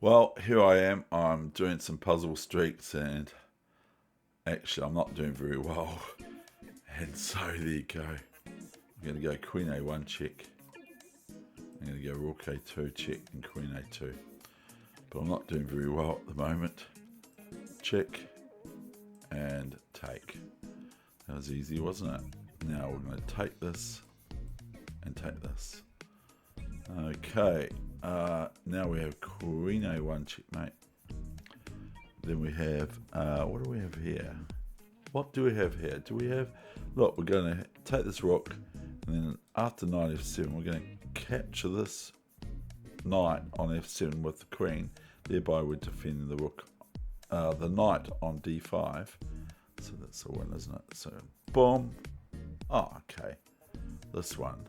Well, here I am. I'm doing some puzzle streaks, and actually, I'm not doing very well. And so there you go. I'm going to go Queen A1 check. I'm going to go Rook A2 check and Queen A2. But I'm not doing very well at the moment. Check and take. That was easy, wasn't it? Now we're going to take this and take this. Okay. Now we have Queen A1 checkmate. Then we have, what do we have here? What do we have here? Do we have, look, we're going to take this rook, and then after knight f7, we're going to capture this knight on f7 with the queen. Thereby we're defending the rook, the knight on d5. So that's a win, isn't it? So, boom. Oh, okay. This one.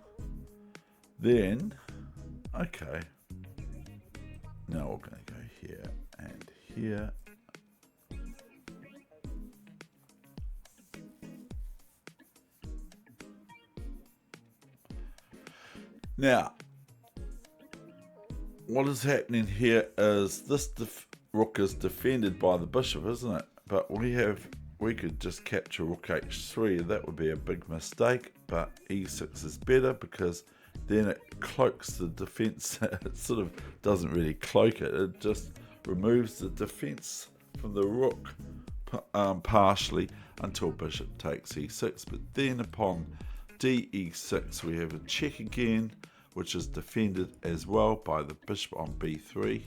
Then, okay. Now we're going to go here and here. Now, what is happening here is this rook is defended by the bishop, isn't it? But we could just capture rook h3. That would be a big mistake, but e6 is better because then it cloaks the defense. It sort of doesn't really cloak it. It just removes the defense from the rook partially until bishop takes e6. But then upon de6 we have a check again, which is defended as well by the bishop on b3.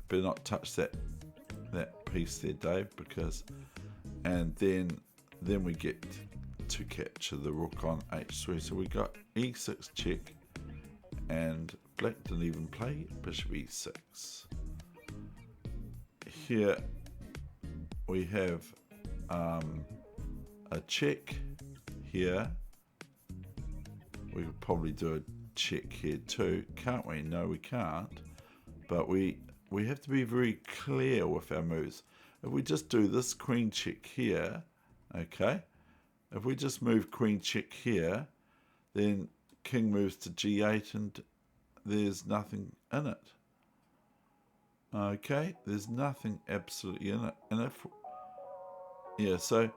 Better not touch that piece there, Dave, because and then we get to capture the rook on h3. So we got e6 check, and black didn't even play bishop e6. Here we have a check here. We could probably do a check here too, can't we? No, we can't. But we have to be very clear with our moves. If we just do this queen check here, okay? If we just move queen check here, then king moves to g8 and there's nothing in it. Okay, there's nothing absolutely in it. And so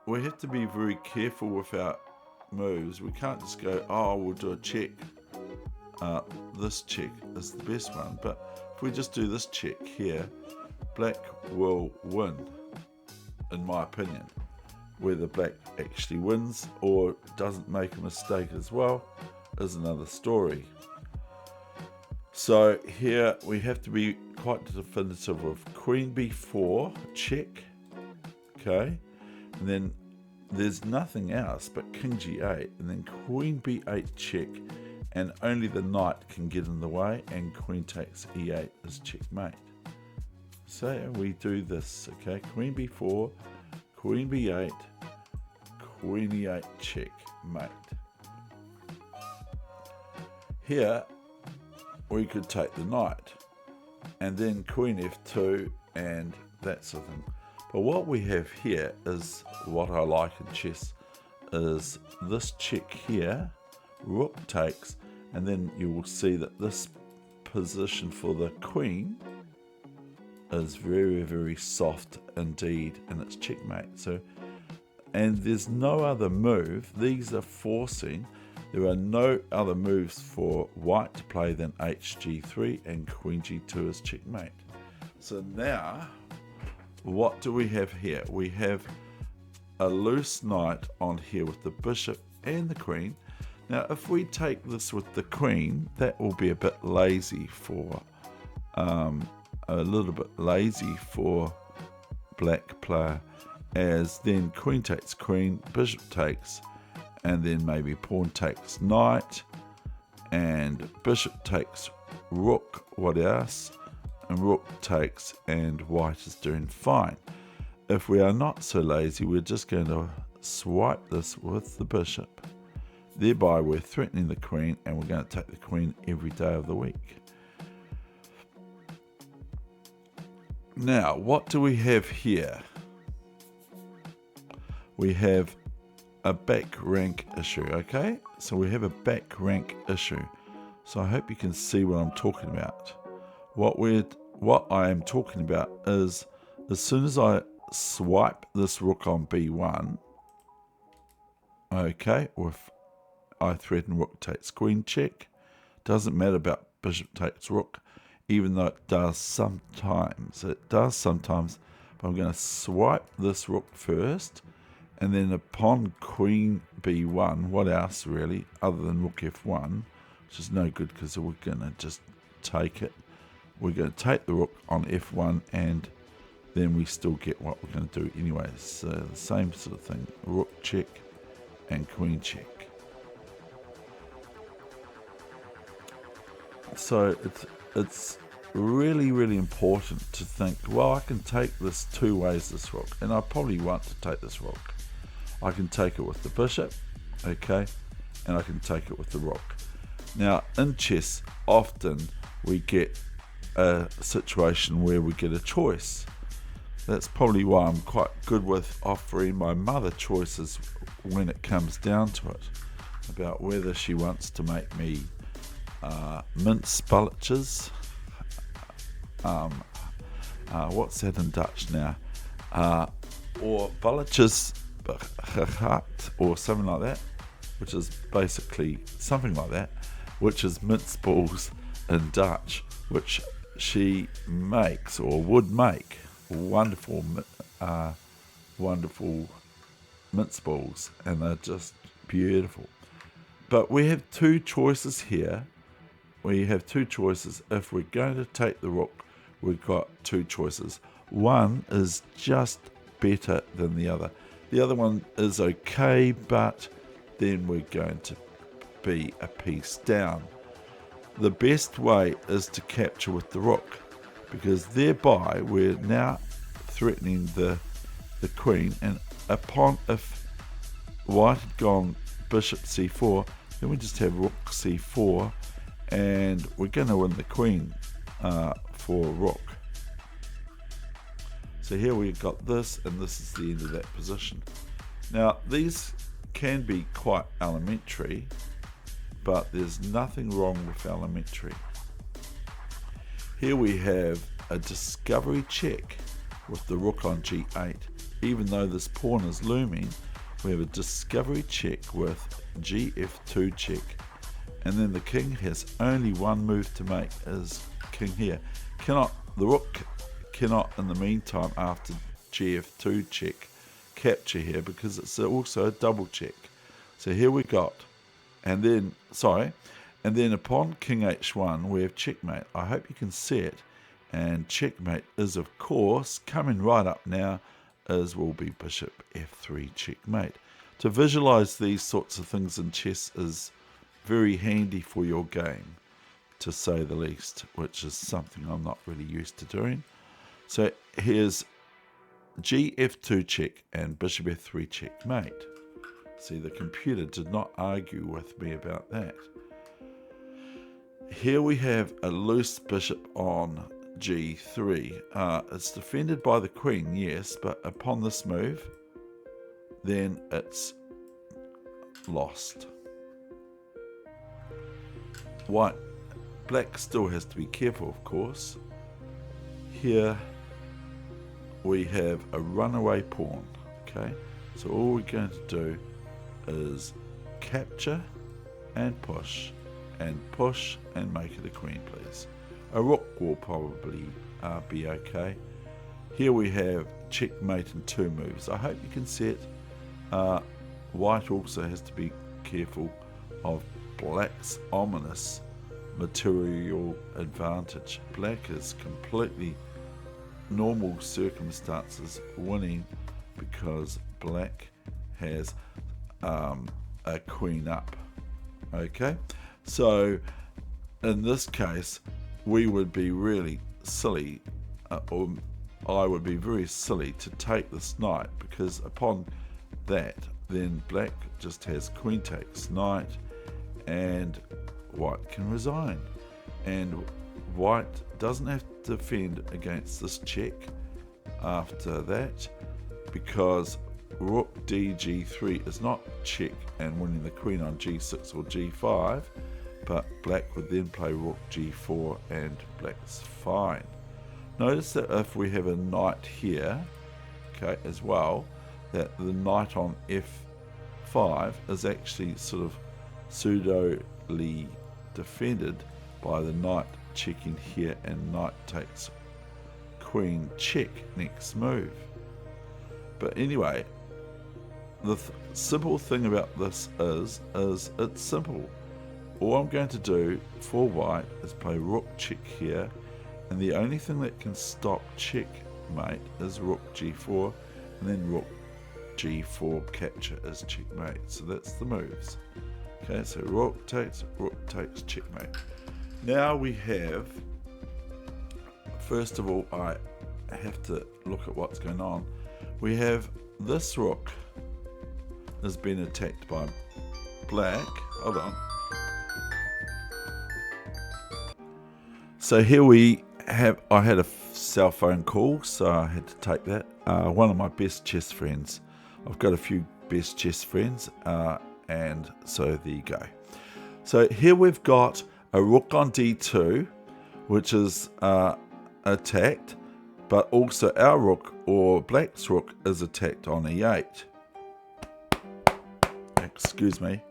we have to be very careful with our moves. We can't just go, oh, we'll do a check. This check is the best one. But if we just do this check here, black will win, in my opinion. Whether black actually wins or doesn't make a mistake as well is another story. So here we have to be quite definitive of queen b4 check, okay, and then there's nothing else but king g8, and then queen b8 check, and only the knight can get in the way, and queen takes e8 is checkmate. So we do this, okay, queen b4, queen b8, queen e8 checkmate. Here we could take the knight, and then queen f2, and that sort of thing. But what we have here is what I like in chess, is this check here, rook takes, and then you will see that this position for the queen is very, very soft indeed, and it's checkmate. So, and there's no other move. These are forcing. There are no other moves for white to play than hg3, and queen g2 is checkmate. So now, what do we have here? We have a loose knight on here with the bishop and the queen. Now, if we take this with the queen, that will be a bit lazy for, a little bit lazy for black player, as then queen takes queen, bishop takes, and then maybe pawn takes knight, and bishop takes rook, what else? And rook takes, and white is doing fine. If we are not so lazy, we're just going to swipe this with the bishop. Thereby we're threatening the queen, and we're going to take the queen every day of the week. Now, what do we have here? We have a back rank issue, okay? So we have a back rank issue. So I hope you can see what I'm talking about. What I am talking about is, as soon as I swipe this rook on b1, okay, or if I threaten rook takes queen check, doesn't matter about bishop takes rook, even though it does sometimes. It does sometimes, but I'm going to swipe this rook first, and then upon queen b1, what else really, other than rook f1, which is no good because we're going to just take it. We're going to take the rook on f1, and then we still get what we're going to do anyway. So the same sort of thing, rook check and queen check. So it's really, really important to think, well, I can take this two ways, this rook, and I probably want to take this rook. I can take it with the bishop, okay, and I can take it with the rook. Now, in chess, often we get a situation where we get a choice. That's probably why I'm quite good with offering my mother choices when it comes down to it, about whether she wants to make me mince balletjes. What's that in Dutch now? Or balletjes or something like that, which is basically something like that, which is mince balls in Dutch, which she makes or would make wonderful mince balls, and they're just beautiful. But we have two choices here. We have two choices. If we're going to take the rook, we've got two choices. One is just better than the other. The other one is okay, but then we're going to be a piece down. The best way is to capture with the rook, because thereby we're now threatening the queen, and if white had gone bishop c4, then we just have rook c4, and we're going to win the queen for rook. So here we've got this, and this is the end of that position. Now these can be quite elementary, but there's nothing wrong with elementary. Here we have a discovery check with the rook on g8. Even though this pawn is looming, we have a discovery check with gf2 check, and then the king has only one move to make, is king here. The rook cannot in the meantime, after gf2 check, capture here, because it's also a double check. So here we got, and then upon king h1 we have checkmate. I hope you can see it, and checkmate is of course coming right up now, as will be bishop f3 checkmate. To visualize these sorts of things in chess is very handy for your game, to say the least, which is something I'm not really used to doing. So here's gf2 check and bishop f3 checkmate. See, the computer did not argue with me about that. Here we have a loose bishop on g3. It's defended by the queen, yes, but upon this move, then it's lost. Black still has to be careful, of course. Here we have a runaway pawn, okay? So all we're going to do is capture and push and make it a queen, please. A rook will probably be okay. Here we have checkmate in two moves. I hope you can see it. White also has to be careful of black's ominous material advantage. Black is completely normal circumstances winning, because black has a queen up. Okay, so in this case we would be really silly, or I would be very silly to take this knight, because upon that then black just has queen takes knight, and white can resign, and white doesn't have to defend against this check after that, because rook dg3 is not check and winning the queen on g6 or g5. but black would then play rook g4 and black's fine. Notice that if we have a knight here, okay, as well, that the knight on f5 is actually sort of pseudoly defended by the knight checking here, and knight takes queen check next move. But anyway, the simple thing about this is it's simple. All I'm going to do for white is play rook check here, and the only thing that can stop checkmate is rook g4, and then rook g4 capture is checkmate. So that's the moves. Okay, so rook takes checkmate. Now we have, first of all, I have to look at what's going on. We have this rook has been attacked by black. Hold on. So here we have, I had a cell phone call, so I had to take that. One of my best chess friends. I've got a few best chess friends, and so there you go. So here we've got a rook on d2, which is attacked, but also our rook, or black's rook, is attacked on e8. Excuse me.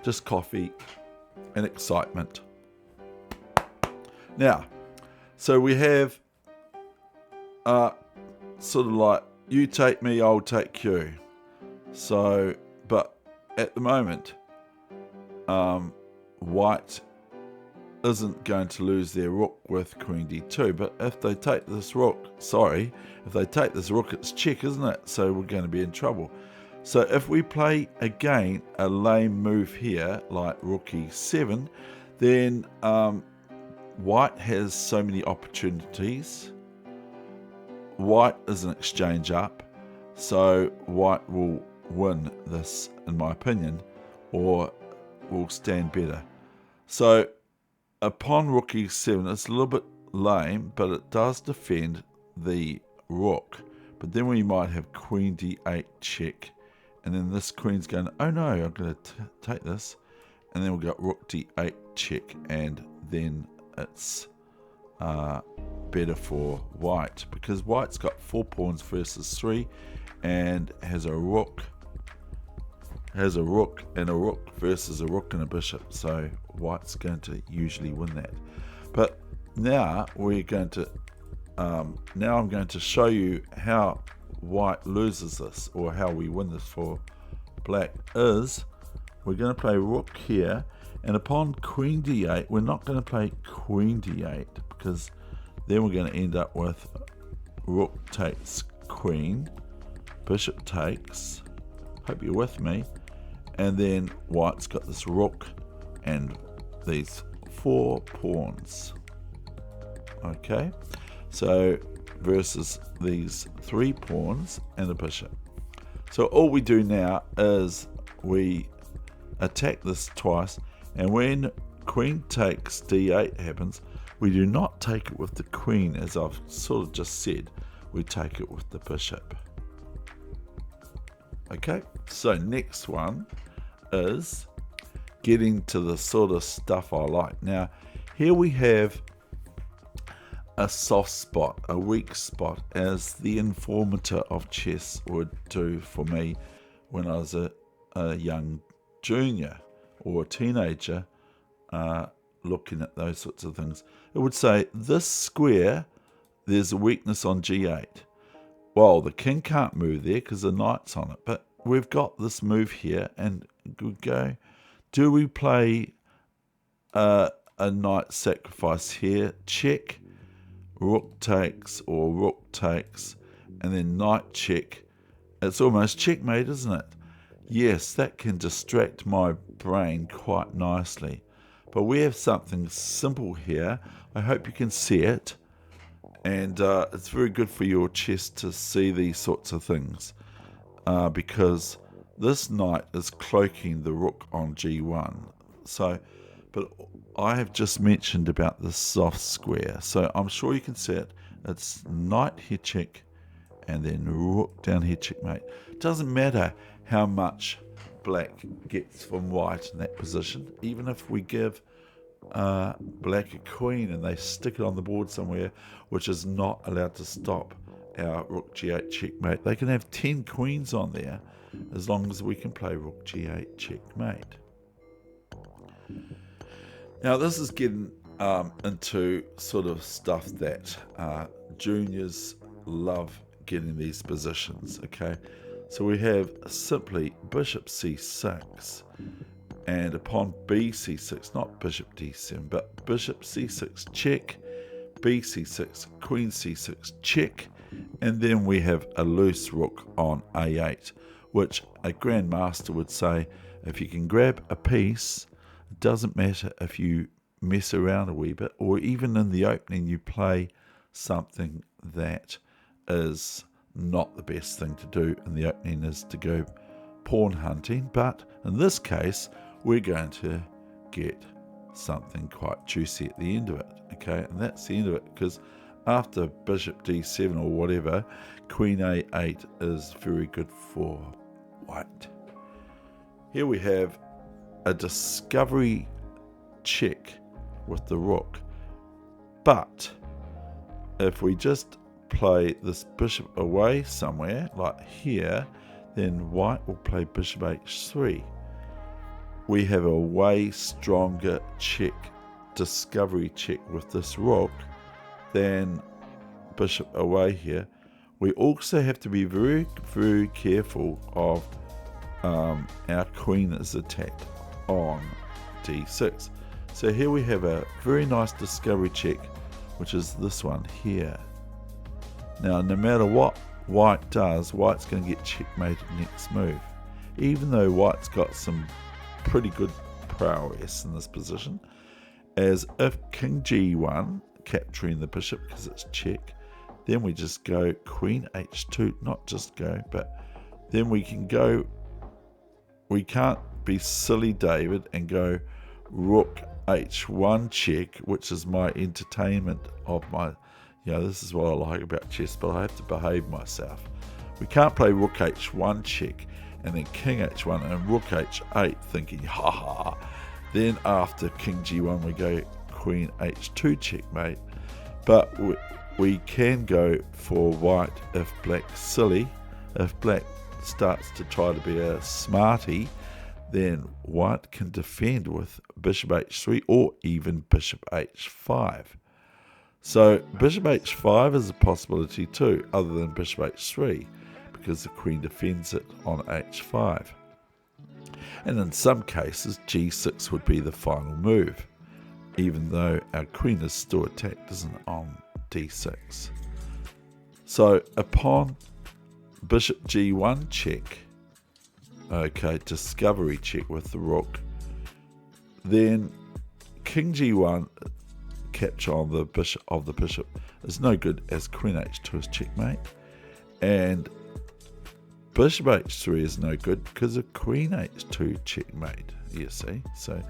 Just coffee and excitement. Now, so we have sort of like, you take me, I'll take you. So, but at the moment, white isn't going to lose their rook with queen d2, but if they take this rook, if they take this rook, it's check, isn't it? So we're going to be in trouble. So if we play again a lame move here, like rook e7, then white has so many opportunities. White is an exchange up, so white will win this, in my opinion, or will stand better. So upon rook e7, it's a little bit lame, but it does defend the rook. But then we might have queen d8 check, and then this queen's going, oh no, I'm going to take this, and then we've got rook d8 check, and then it's better for white, because white's got 4 pawns versus 3, and has a rook and a rook versus a rook and a bishop, so white's going to usually win that. But now we're going to now I'm going to show you how white loses this, or how we win this for black. Is we're going to play rook here, and upon queen d8, we're not going to play queen d8, because then we're going to end up with rook takes queen, bishop takes, hope you're with me, and then white's got this rook and these 4 pawns. Okay, so versus these 3 pawns and a bishop. So all we do now is we attack this twice, and when queen takes d8 happens, we do not take it with the queen, as I've sort of just said, we take it with the bishop. Okay, so next one is getting to the sort of stuff I like. Now, here we have a soft spot, a weak spot, as the informator of chess would do for me when I was a young junior or a teenager, looking at those sorts of things. It would say, this square, there's a weakness on g8. Well, the king can't move there because the knight's on it, but we've got this move here, and we go, do we play a knight sacrifice here, check, rook takes, or rook takes, and then knight check? It's almost checkmate, isn't it? Yes, that can distract my brain quite nicely. But we have something simple here. I hope you can see it. And it's very good for your chess to see these sorts of things. Because this knight is cloaking the rook on g1. So, but I have just mentioned about the soft square. So I'm sure you can see it. It's knight here check, and then rook down here checkmate. It doesn't matter how much black gets from white in that position. Even if we give black a queen and they stick it on the board somewhere, which is not allowed to stop our rook g8 checkmate. They can have 10 queens on there as long as we can play rook g8 checkmate. Now this is getting into sort of stuff that juniors love getting these positions, okay? So we have simply bishop c6, and upon bc6, not bishop d7, but bishop c6 check, bc6, queen c6 check, and then we have a loose rook on a8, which a grandmaster would say, if you can grab a piece, it doesn't matter if you mess around a wee bit, or even in the opening you play something that is not the best thing to do in the opening, is to go pawn hunting. But in this case, we're going to get something quite juicy at the end of it, okay? And that's the end of it, because after bishop d7 or whatever, queen a8 is very good for white. Here we have a discovery check with the rook, but if we just play this bishop away somewhere like here, then white will play bishop h3. We have a way stronger check, discovery check with this rook than bishop away here. We also have to be very, very careful of our queen is attacked on d6. So here we have a very nice discovery check, which is this one here. Now, no matter what white does, white's going to get checkmated next move. Even though white's got some pretty good prowess in this position, as if king g1, capturing the bishop because it's check, then we just go queen h2, not just go, but then we can go, we can't be silly David and go rook h1 check, which is my entertainment of my, this is what I like about chess, but I have to behave myself. We can't play rook h1 check and then king h1 and rook h8 thinking, ha. Then after king g1 we go queen h2 checkmate. But we can go for white if black's silly. If black starts to try to be a smarty, then white can defend with bishop h3 or even bishop h5. So bishop h5 is a possibility too, other than bishop h3, because the queen defends it on h5. And in some cases, g6 would be the final move, even though our queen is still attacked, isn't it, on d6. So upon bishop g1 check, okay, discovery check with the rook, then king g1 capture on the bishop of the bishop is no good, as queen h2 is checkmate, and bishop h3 is no good because of queen h2 checkmate, you see. So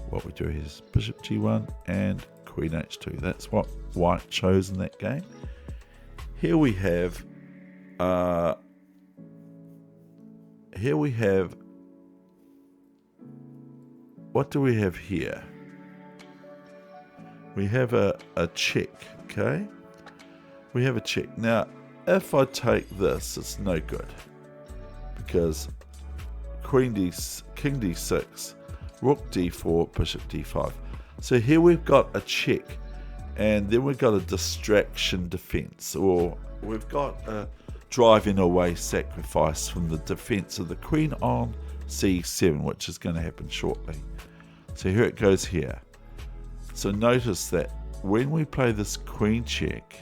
what we do here is bishop g1 and queen h2. That's what white chose in that game. Here we have what do we have here? We have a check, okay? We have a check. Now, if I take this, it's no good, because king d6, rook d4, bishop d5. So here we've got a check, and then we've got a distraction defense, or we've got a driving away sacrifice from the defense of the queen on c7, which is going to happen shortly. So here it goes here. So notice that when we play this queen check,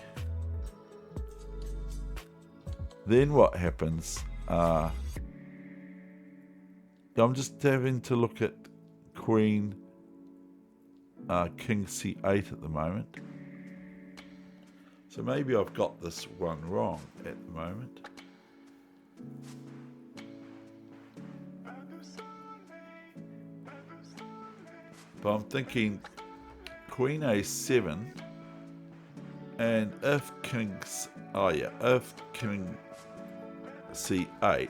then what happens, I'm just having to look at queen, king c8 at the moment. So maybe I've got this one wrong at the moment. But I'm thinking queen a7, and if king c8,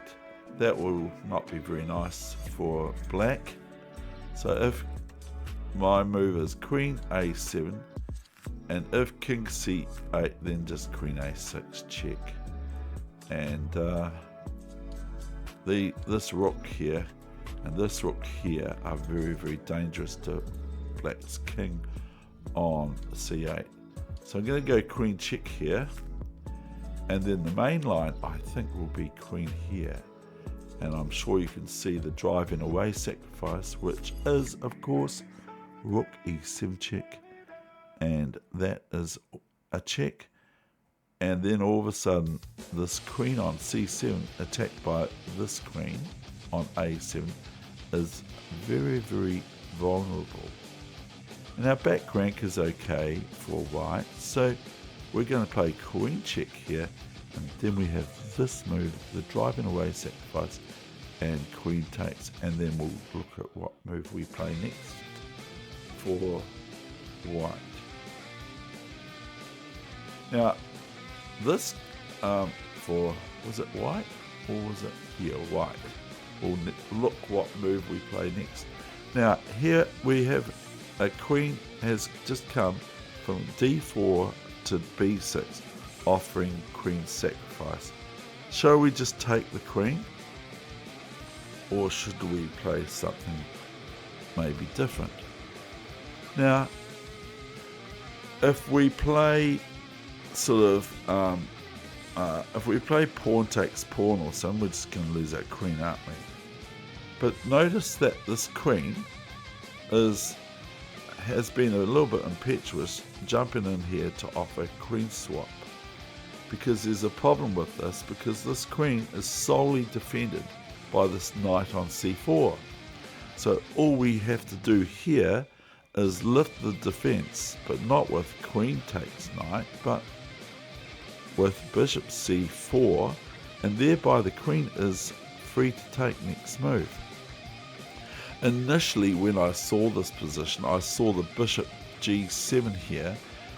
that will not be very nice for black. So if my move is queen a7, and if king c8, then just queen a6 check. And this rook here and this rook here are very, very dangerous to black's king on c8. So I'm going to go queen check here, and then the main line I think will be queen here. And I'm sure you can see the driving away sacrifice, which is, of course, rook e7 check, and that is a check. And then all of a sudden, this queen on c7 attacked by this queen on a7 is very, very vulnerable. And our back rank is okay for white, so we're going to play queen check here, and then we have this move, the driving away sacrifice, and queen takes, and then we'll look at what move we play next for white. Now, this was it white or was it white? We'll look what move we play next. Now here we have a queen has just come from d4 to b6, offering queen sacrifice. Shall we just take the queen, or should we play something maybe different? Now, if we play if we play pawn takes pawn or something, we're just going to lose our queen, aren't we? But notice that this queen has been a little bit impetuous, jumping in here to offer queen swap, because there's a problem with this, because this queen is solely defended by this knight on c4. So all we have to do here is lift the defense, but not with queen takes knight, but with bishop c4, and thereby the queen is free to take next move. Initially, when I saw this position, I saw the bishop g7 here,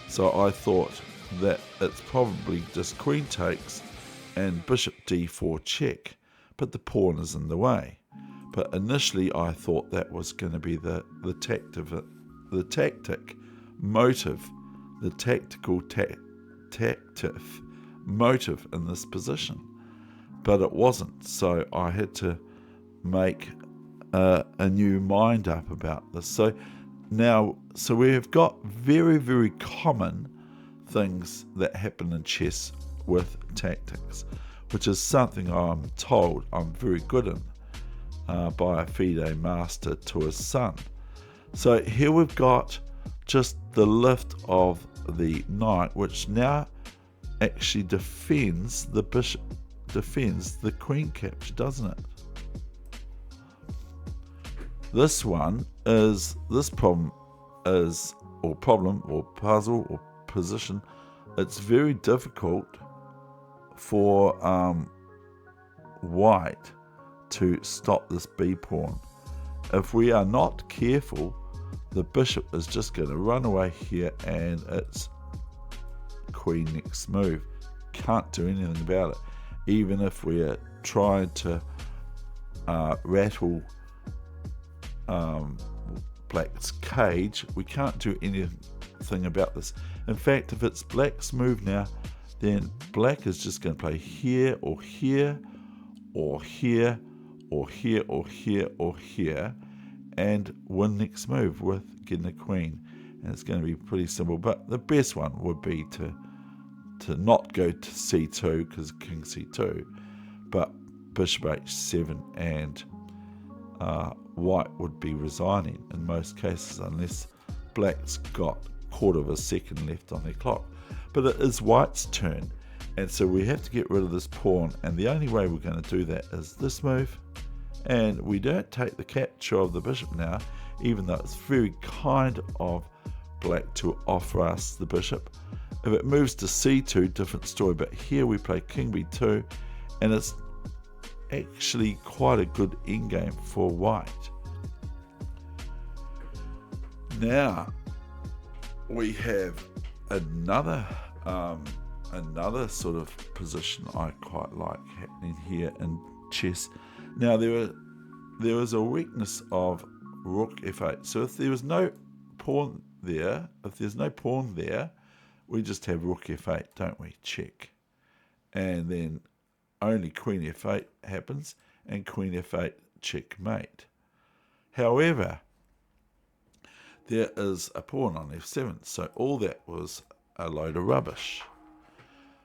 so I thought that it's probably just queen takes and bishop d4 check, but the pawn is in the way. But initially I thought that was going to be the tactical motive in this position, but it wasn't. So I had to make a new mind up about this. So we have got very, very common things that happen in chess with tactics, which is something I'm told I'm very good in by a FIDE master to his son. So here we've got just the lift of the knight, which now actually defends the bishop, defends the queen capture, doesn't it? This problem or puzzle or position, it's very difficult for white to stop this b pawn. If we are not careful, the bishop is just going to run away here, and it's queen next move. Can't do anything about it. Even if we're trying to rattle black's cage, we can't do anything about this. In fact, if it's black's move now, then black is just going to play here or here or here or here or here or here and win next move with getting a queen. And it's going to be pretty simple, but the best one would be to not go to c2 because king c2, but bishop h7, and white would be resigning in most cases unless black's got a quarter of a second left on their clock. But it is white's turn, and so we have to get rid of this pawn, and the only way we're going to do that is this move. And we don't take the capture of the bishop now, even though it's very kind of black to offer us the bishop. If it moves to c2, different story, but here we play king b2, and it's actually quite a good endgame for white. Now we have another sort of position I quite like happening here in chess. Now there was a weakness of rook f8. So if there was no pawn there, we just have rook f8, don't we? Check. And then only queen f8 happens, and queen f8 checkmate. However, there is a pawn on f7, so all that was a load of rubbish.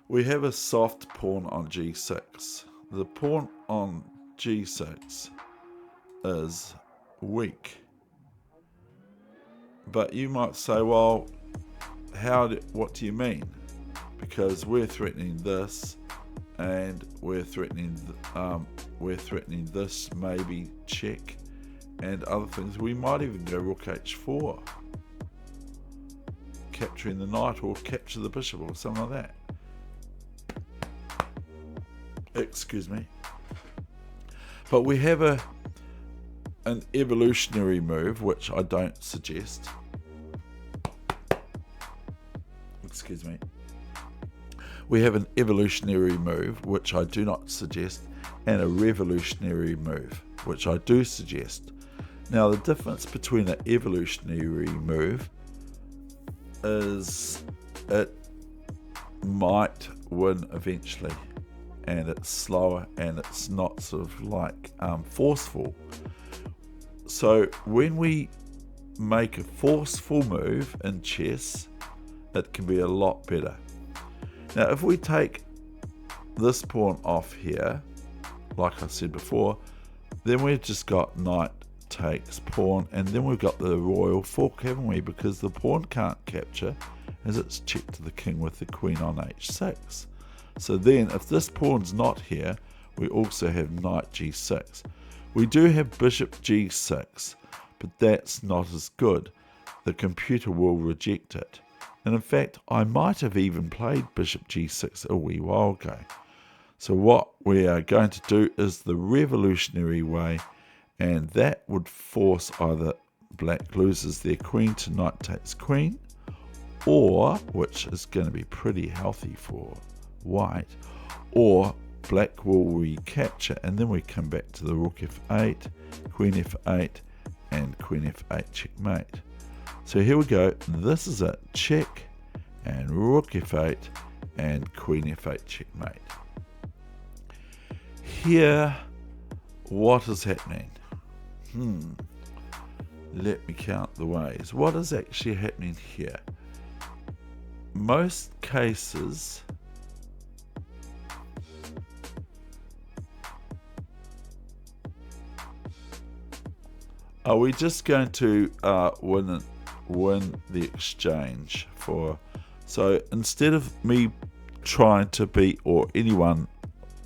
We have a soft pawn on g6. The pawn on g6 is weak. But you might say, well, what do you mean? Because we're threatening this, and we're threatening this, maybe check, and other things. We might even go rook h4, capturing the knight, or capture the bishop, or something like that. Excuse me. But we have an evolutionary move, which I don't suggest. Excuse me. We have an evolutionary move, which I do not suggest, and a revolutionary move, which I do suggest. Now, the difference between an evolutionary move is it might win eventually, and it's slower, and it's not sort of like forceful. So when we make a forceful move in chess, it can be a lot better. Now, if we take this pawn off here, like I said before, then we've just got knight takes pawn, and then we've got the royal fork, haven't we? Because the pawn can't capture, as it's checked to the king with the queen on h6. So then, if this pawn's not here, we also have knight g6. We do have bishop g6, but that's not as good. The computer will reject it. And in fact, I might have even played bishop g6 a wee while ago. So what we are going to do is the revolutionary way, and that would force either black loses their queen to knight takes queen, or, which is going to be pretty healthy for white, or black will recapture, and then we come back to the rook f8, queen f8, and queen f8 checkmate. So here we go. This is a check, and rook f8, and queen f8 checkmate. Here, what is happening? Let me count the ways. What is actually happening here? Most cases, are we just going to win the exchange for? So instead of me trying to be, or anyone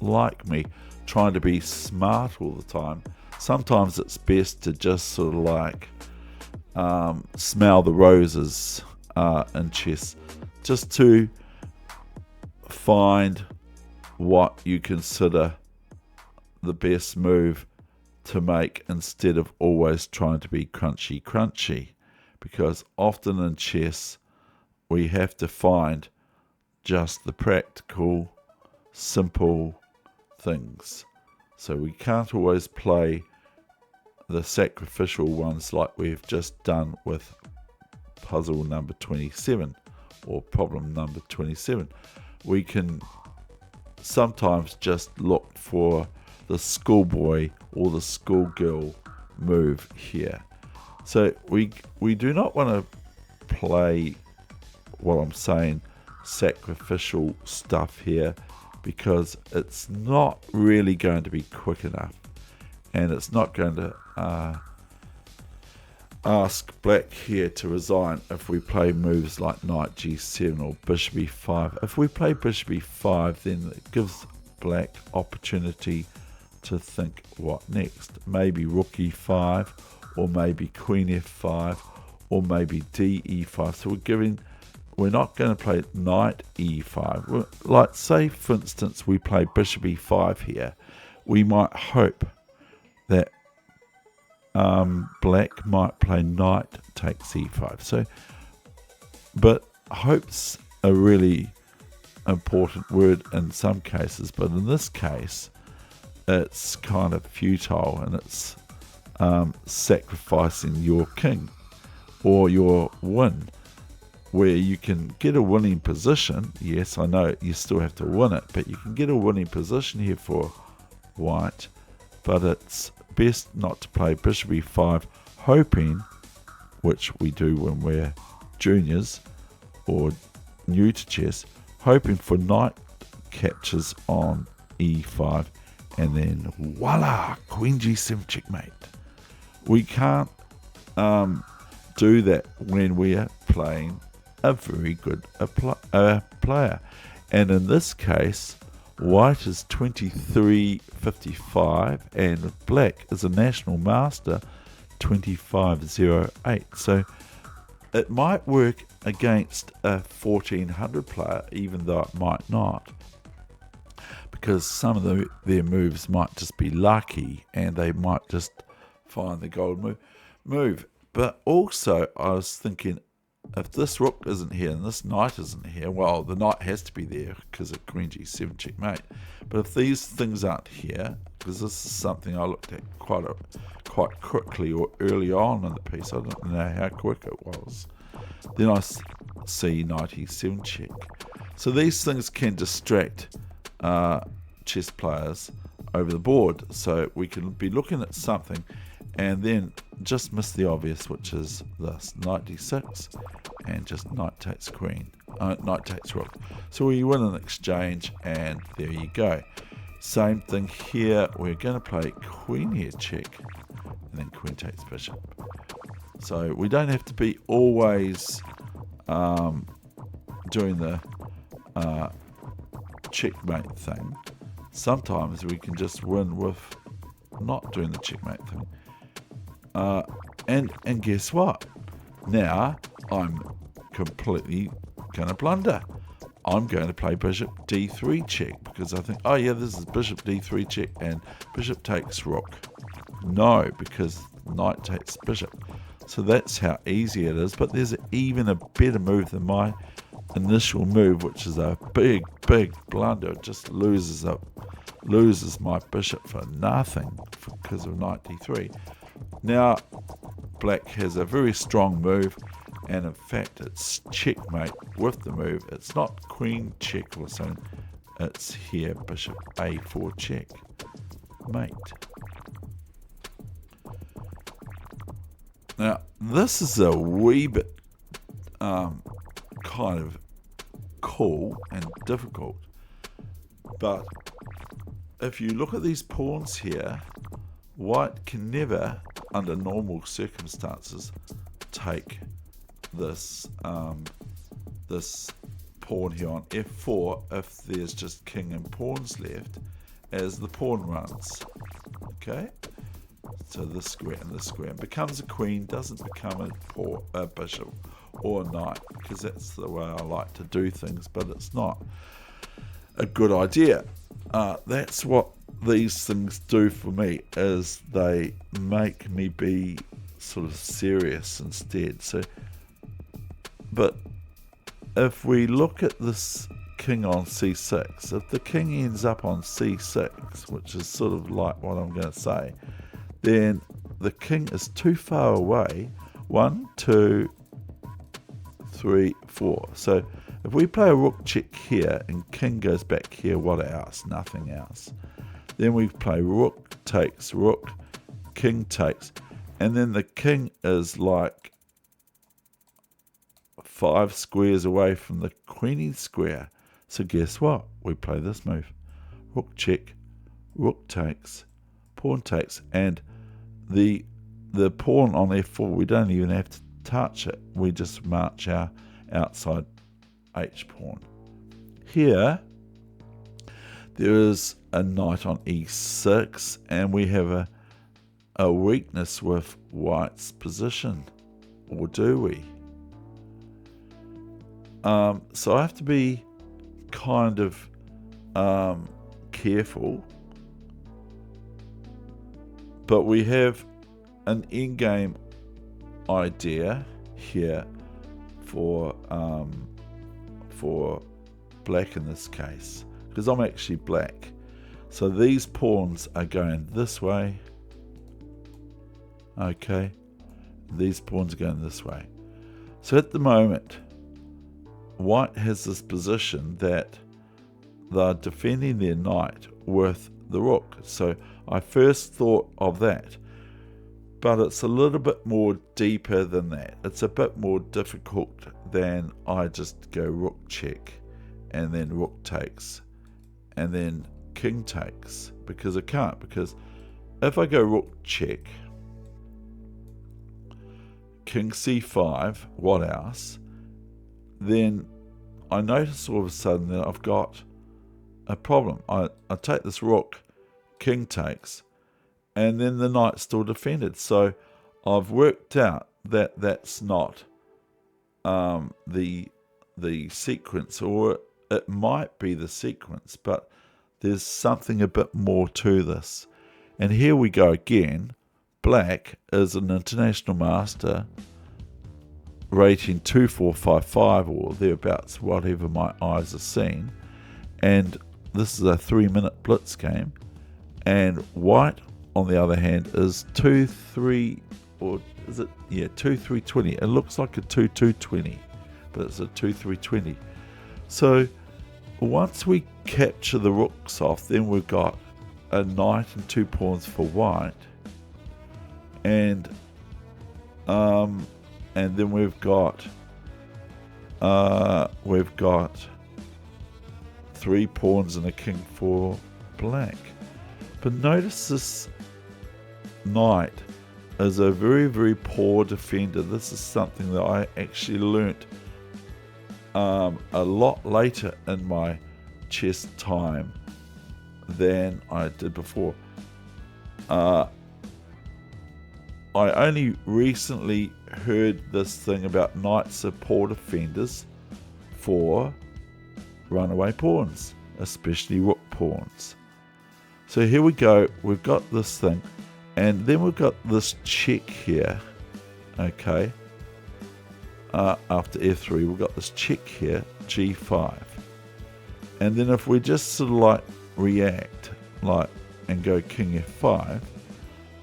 like me trying to be smart all the time, sometimes it's best to just sort of like smell the roses in chess, just to find what you consider the best move to make, instead of always trying to be crunchy, because often in chess we have to find just the practical, simple things. So we can't always play the sacrificial ones like we've just done with puzzle number 27 or problem number 27. We can sometimes just look for the schoolboy or the schoolgirl move here. So we do not want to play, what I'm saying, sacrificial stuff here, because it's not really going to be quick enough, and it's not going to ask black here to resign if we play moves like knight g7 or bishop e5. If we play bishop e5, then it gives black opportunity to think what next. Maybe rook e5, or maybe queen f5, or maybe d e5. So we're not going to play knight e5. Like, say for instance we play bishop e5 here, we might hope that black might play knight takes e5. So, but hope's a really important word in some cases, but in this case it's kind of futile, and it's sacrificing your king or your win, where you can get a winning position. Yes, I know you still have to win it, but you can get a winning position here for white, but it's best not to play bishop e5, hoping, which we do when we're juniors or new to chess, hoping for knight captures on e5, and then voila, queen g7 checkmate. We can't do that when we are playing a very good player. And in this case, white is 23.55 and black is a national master 25.08. So it might work against a 1400 player, even though it might not, because some of their moves might just be lucky and they might just find the gold move. But also I was thinking, if this rook isn't here and this knight isn't here, well, the knight has to be there because of queen g7 checkmate. But if these things aren't here, because this is something I looked at quite quickly or early on in the piece, I don't know how quick it was, then I see knight e7 check. So these things can distract chess players over the board. So we can be looking at something and then just miss the obvious, which is this, knight d6, and just knight takes queen, knight takes rook. So we win an exchange, and there you go. Same thing here, we're going to play queen here check, and then queen takes bishop. So we don't have to be always doing the checkmate thing. Sometimes we can just win with not doing the checkmate thing. And guess what? Now I'm completely going to blunder. I'm going to play bishop d3 check because I think, oh yeah, this is bishop d3 check and bishop takes rook. No, because knight takes bishop. So that's how easy it is. But there's even a better move than my initial move, which is a big blunder. It just loses my bishop for nothing because of knight d3. Now black has a very strong move, and in fact it's checkmate with the move. It's not queen check or something, it's here bishop a4 check mate. Now this is a wee bit kind of cool and difficult, but if you look at these pawns here, white can never, under normal circumstances, take this this pawn here on f4 if there's just king and pawns left as the pawn runs. Okay, so this square and this square becomes a queen, doesn't become a bishop or a knight, because that's the way I like to do things, but it's not a good idea. That's what these things do for me, is they make me be sort of serious instead. So, but if we look at this king on c6, if the king ends up on c6, which is sort of like what I'm going to say, then the king is too far away. 1, 2, 3, 4. So if we play a rook check here and king goes back here, what else? Nothing else. Then we play rook takes rook, king takes, and then the king is like 5 squares away from the queenie square. So guess what? We play this move. Rook check, rook takes, pawn takes, and the pawn on f4, we don't even have to touch it. We just march our outside h pawn. Here, there is a knight on e6, and we have a weakness with white's position, or do we? So I have to be kind of careful, but we have an endgame idea here for black in this case, because I'm actually black. So these pawns are going this way. Okay. These pawns are going this way. So at the moment, white has this position that they're defending their knight with the rook. So I first thought of that. But it's a little bit more deeper than that. It's a bit more difficult than I just go rook check and then rook takes and then king takes, because I can't. Because if I go rook check, king c5, what else? Then I notice all of a sudden that I've got a problem. I take this rook, king takes, and then the knight's still defended. So I've worked out that that's not the sequence, or it might be the sequence, but there's something a bit more to this. And here we go again. Black is an international master, rating 2455 or thereabouts, whatever my eyes have seen. And this is a 3-minute blitz game. And white, on the other hand, is 2-3, or is it? Yeah, 2-3-20. It looks like a 2-2-20, but it's a 2-3-20. So once we capture the rooks off, then we've got a knight and 2 pawns for white, and then we've got 3 pawns and a king for black. But notice this knight is a very, very poor defender. This is something that I actually learnt a lot later in my chess time than I did before. I only recently heard this thing about knights are poor defenders for runaway pawns, especially rook pawns. So here we go, we've got this thing, and then we've got this check here, okay, after f3, we've got this check here, g5, and then if we just sort of like react, like, and go king f5,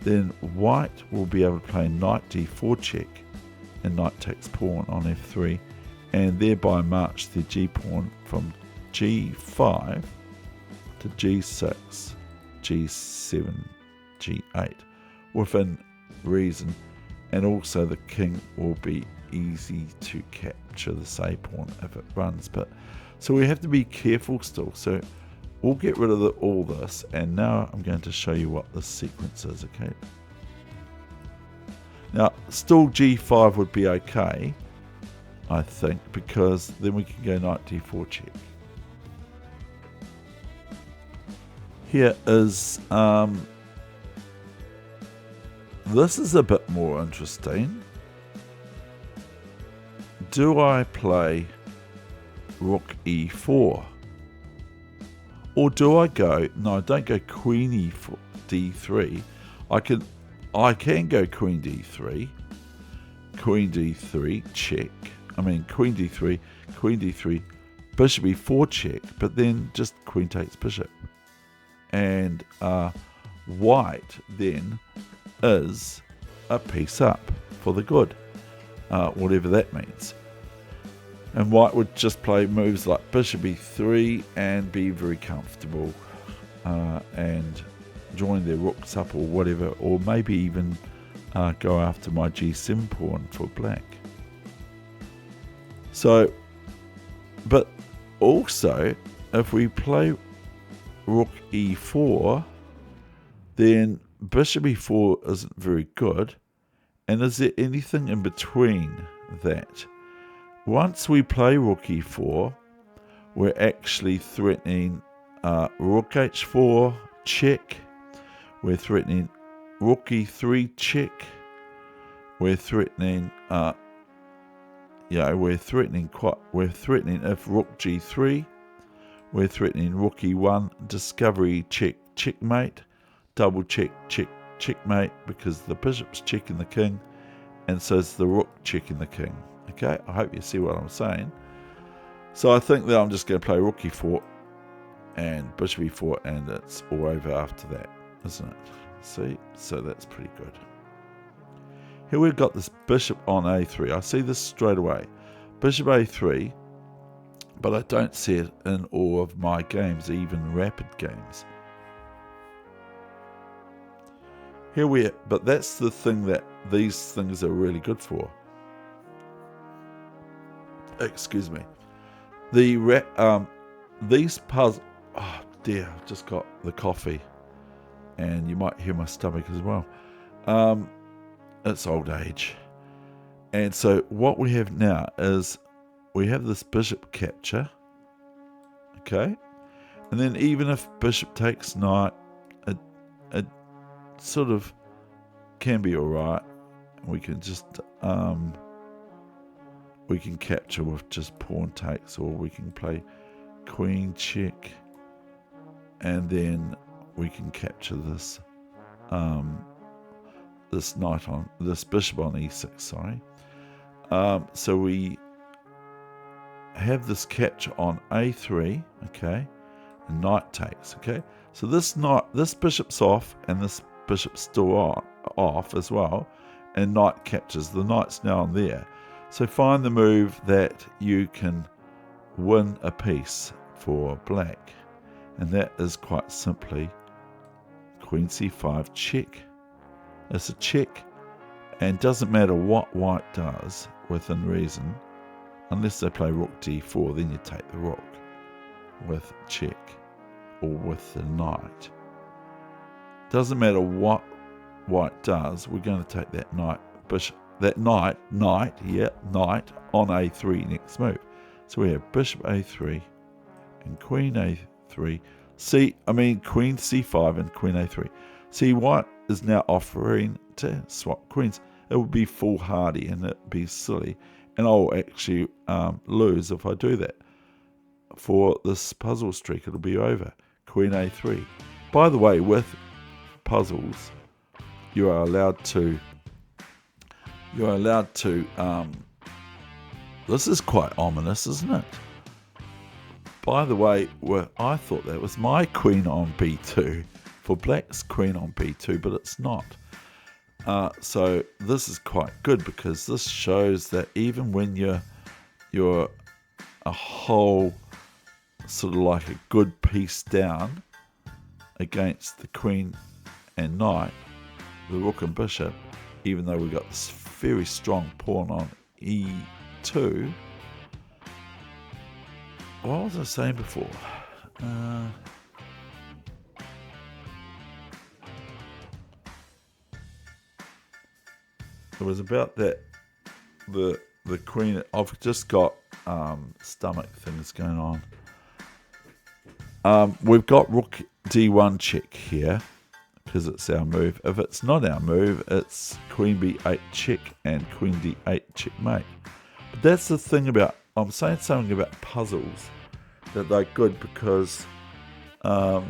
then white will be able to play knight d4 check, and knight takes pawn on f3, and thereby march the g pawn from g5 to g6, g7, g8 within reason, and also the king will be easy to capture the say pawn if it runs. But so we have to be careful still. So we'll get rid of all this, and now I'm going to show you what this sequence is. Okay, now still g5 would be okay, I think, because then we can go knight d4 check. Here is this is a bit more interesting. Do I play rook e4, or do I go? No, I don't go queen e4 d3. I can go queen d3, check. I mean queen d3, bishop e4 check, but then just queen takes bishop. And white then is a piece up for the good, whatever that means. And white would just play moves like bishop e3 and be very comfortable and join their rooks up or whatever, or maybe even go after my g7 pawn for black. So, but also if we play rook e4, then bishop e4 isn't very good. And is there anything in between that? Once we play rook e4, we're actually threatening rook h4 check. We're threatening rook e3 check. We're threatening we're threatening if rook g3. We're threatening rook e1, discovery check, checkmate, double check, check, checkmate, because the bishop's checking the king, and so is the rook checking the king. Okay, I hope you see what I'm saying. So I think that I'm just going to play rook e4, and bishop e4, and it's all over after that, isn't it? See, so that's pretty good. Here we've got this bishop on a3. I see this straight away. Bishop a3, but I don't see it in all of my games, even rapid games. But that's the thing that these things are really good for. Excuse me. These puzzles. Oh dear, I've just got the coffee, and you might hear my stomach as well. It's old age. And so what we have now is we have this bishop capture, okay? And then even if bishop takes knight, it sort of can be all right. We can just we can capture with just pawn takes, or we can play queen check, and then we can capture this this bishop on e6. Sorry. So we have this capture on a3, okay, and knight takes, okay. So this bishop's off, and this bishop's still off as well, and knight captures. The knight's now on there. So find the move that you can win a piece for black, and that is quite simply queen c5 check. It's a check, and doesn't matter what white does within reason, unless they play rook d4, then you take the rook with check or with the knight. Doesn't matter what white does, we're going to take that knight, bishop, that knight on a3 next move. So we have bishop a3 and queen a3. Queen c5 and queen a3. See, white is now offering to swap queens. It would be foolhardy and it'd be silly, and I'll actually lose if I do that. For this puzzle streak, it'll be over. Queen a3. By the way, with puzzles, you are allowed to. This is quite ominous, isn't it? By the way, I thought that was my queen on b2 for black's queen on b2, but it's not. So this is quite good, because this shows that even when you're a whole sort of like a good piece down against the queen and knight, the rook and bishop, even though we've got this very strong pawn on e2. What was I saying before? It was about that the queen. I've just got stomach things going on. We've got rook d1 check here, because it's our move. If it's not our move, it's queen b8 check and queen d8 checkmate. But that's the thing about, I'm saying something about puzzles, that they're good because I'm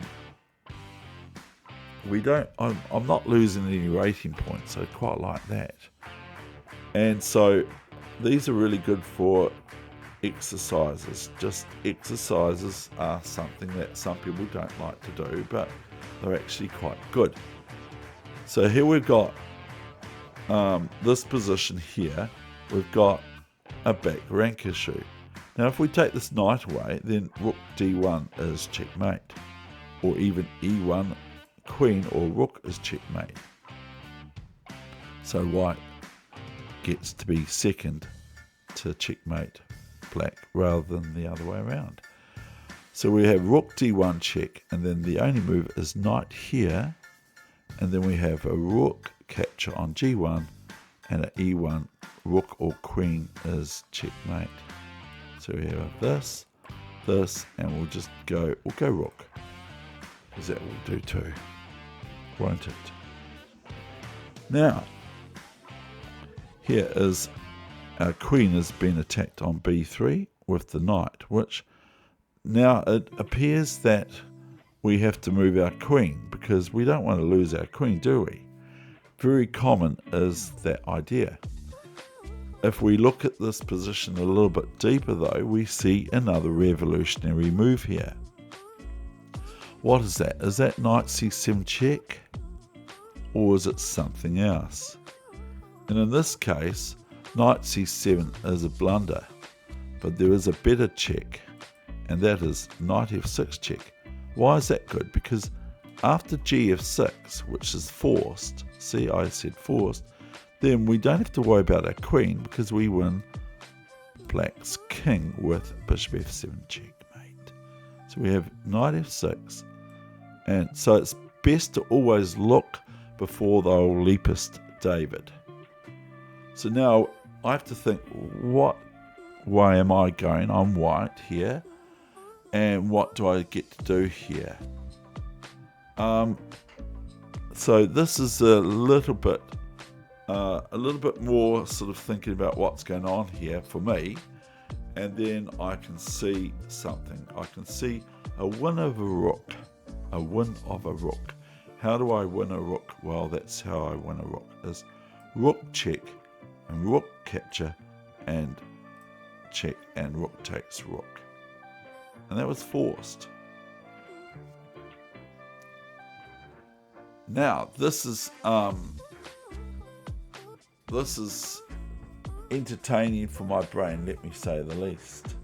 not losing any rating points, so I quite like that. And so these are really good for exercises. Just exercises are something that some people don't like to do, but they're actually quite good. So here we've got this position here. We've got a back rank issue. Now if we take this knight away, then rook d1 is checkmate, or even e1 queen or rook is checkmate. So white gets to be second to checkmate black rather than the other way around. So we have rook d1 check, and then the only move is knight here, and then we have a rook capture on g1, and an e1 rook or queen is checkmate. So we have this, and we'll go rook, because that will do too, won't it? Now, here is our queen has been attacked on b3 with the knight, which now it appears that we have to move our queen, because we don't want to lose our queen, do we? Very common is that idea. If we look at this position a little bit deeper though, we see another revolutionary move here. What is that? Is that knight c7 check? Or is it something else? And in this case, knight c7 is a blunder. But there is a better check, and that is knight f6 check. Why is that good? Because after gf6, which is forced, see I said forced, then we don't have to worry about our queen because we win black's king with bishop f7 checkmate. So we have knight f6, and so it's best to always look before the old leapist David. So now I have to think, what way am I going? I'm white here, and what do I get to do here? So this is a little bit more sort of thinking about what's going on here for me, and then I can see something. I can see a win of a rook. A win of a rook. How do I win a rook? Well, that's how I win a rook, is rook check and rook capture and check and rook takes rook. And that was forced. Now this is entertaining for my brain, let me say the least.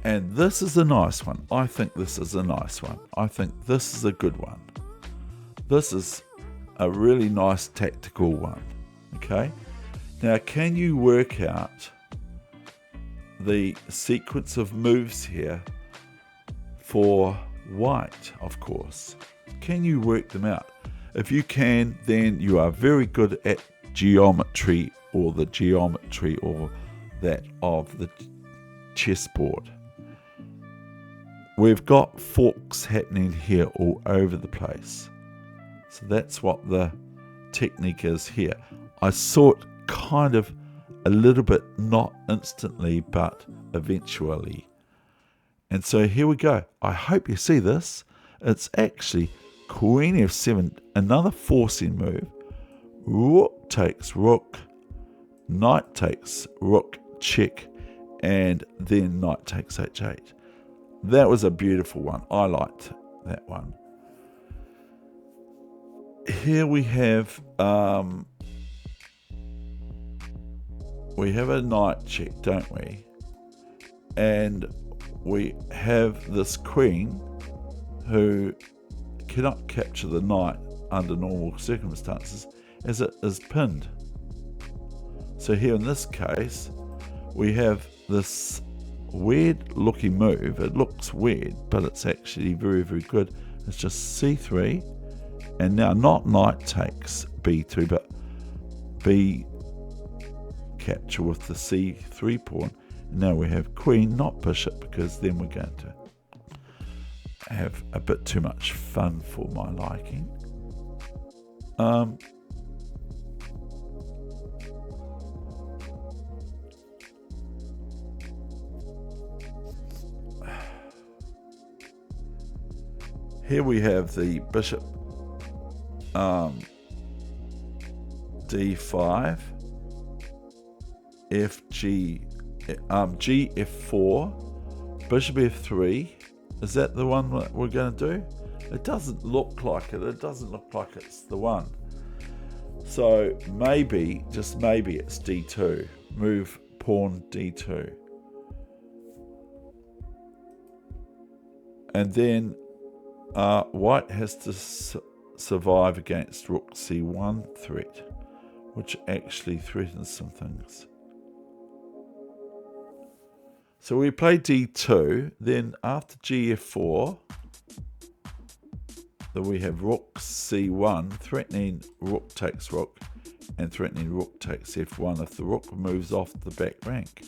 And this is a nice one. I think this is a nice one. I think this is a good one. This is a really nice tactical one. Okay? Now, can you work out the sequence of moves here for white, of course? Can you work them out? If you can, then you are very good at geometry or that of the chessboard. We've got forks happening here all over the place. So that's what the technique is here. I saw it kind of a little bit, not instantly, but eventually. And so here we go. I hope you see this. It's actually queen f7, another forcing move. Rook takes rook, knight takes rook check, and then knight takes h8. That was a beautiful one. I liked that one. Here we have a knight check, don't we? And we have this queen who cannot capture the knight under normal circumstances as it is pinned. So here in this case, we have this weird looking move. It looks weird, but it's actually very, very good. It's just c3, and now not knight takes b2, but b capture with the c3 pawn. And now we have queen, not bishop, because then we're going to have a bit too much fun for my liking. Here we have the bishop d5, gf4, bishop f3. Is that the one that we're going to do? It doesn't look like it. It doesn't look like it's the one. So maybe, just maybe, it's d2. Move pawn d2. And then white has to survive against rook c1 threat, which actually threatens some things. So we play d2, then after gf4, then we have rook c1, threatening rook takes rook, and threatening rook takes f1 if the rook moves off the back rank.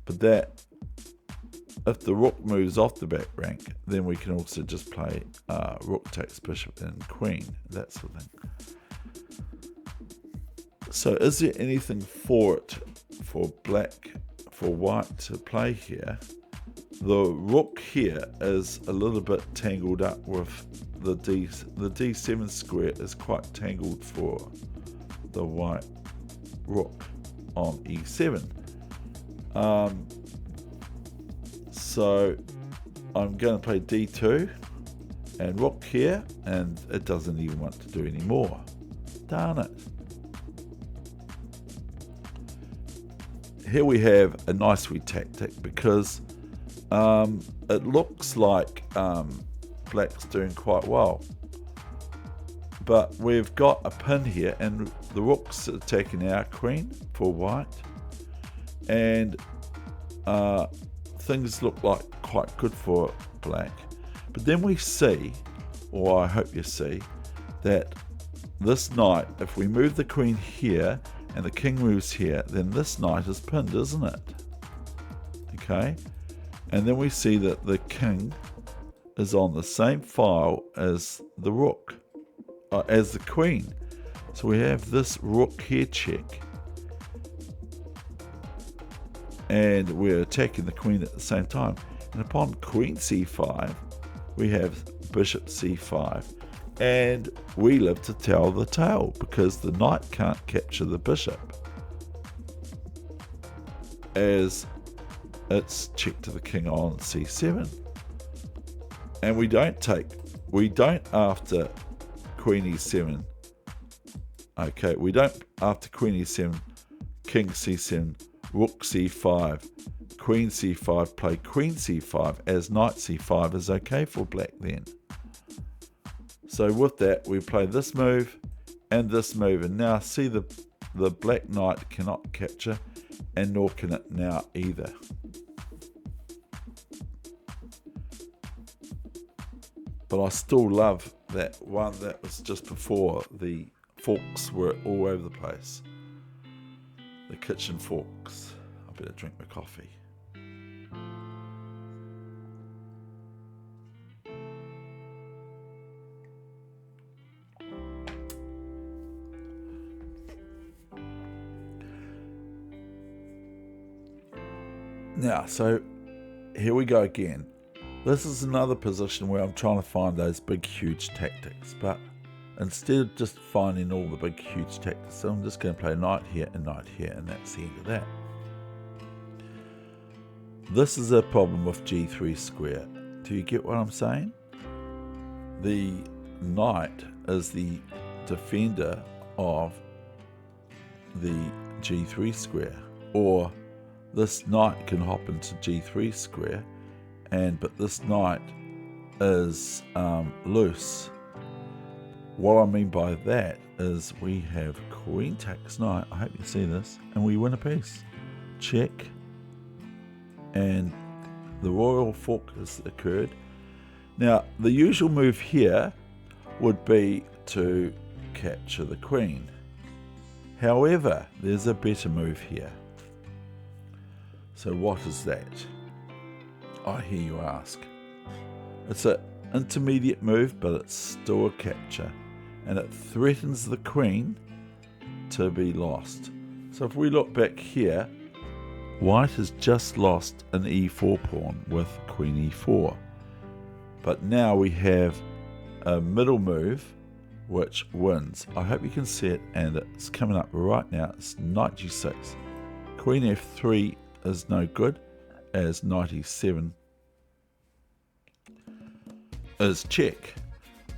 But that, if the rook moves off the back rank, then we can also just play rook takes bishop and queen, that sort of thing. So is there anything for it, for white to play here? The rook here is a little bit tangled up with the d7 square is quite tangled for the white rook on e7. So I'm going to play d2 and rook here, and it doesn't even want to do any more. Darn it. Here we have a nice wee tactic, because it looks like black's doing quite well. But we've got a pin here, and the rook's attacking our queen for white. And things look like quite good for black. But then we see, or I hope you see, that this knight, if we move the queen here and the king moves here, then this knight is pinned, isn't it? Okay, and then we see that the king is on the same file as the rook, as the queen. So we have this rook here check, and we're attacking the queen at the same time. And upon queen c5, we have bishop c5, and we live to tell the tale, because the knight can't capture the bishop, as it's check to the king on c7. And we don't after queen e7. Okay, we don't after queen e7, king c7, rook c5, queen c5, play queen c5, as knight c5 is okay for black then. So with that, we play this move and this move, and now see the black knight cannot capture, and nor can it now either. But I still love that one that was just before. The forks were all over the place. The kitchen forks. I better drink my coffee. Now, so here we go again. This is another position where I'm trying to find those big, huge tactics, but instead of just finding all the big, huge tactics, so I'm just going to play knight here, and that's the end of that. This is a problem with g3 square. Do you get what I'm saying? The knight is the defender of the g3 square, or this knight can hop into g3 square, but this knight is loose. What I mean by that is we have queen takes knight, I hope you see this, and we win a piece. Check. And the royal fork has occurred. Now, the usual move here would be to capture the queen. However, there's a better move here. So what is that? I hear you ask. It's an intermediate move, but it's still a capture, and it threatens the queen to be lost. So if we look back here, white has just lost an e4 pawn with queen e4, but now we have a middle move which wins. I hope you can see it, and it's coming up right now. It's knight g6. Queen f3 is no good, as knight e7 is check.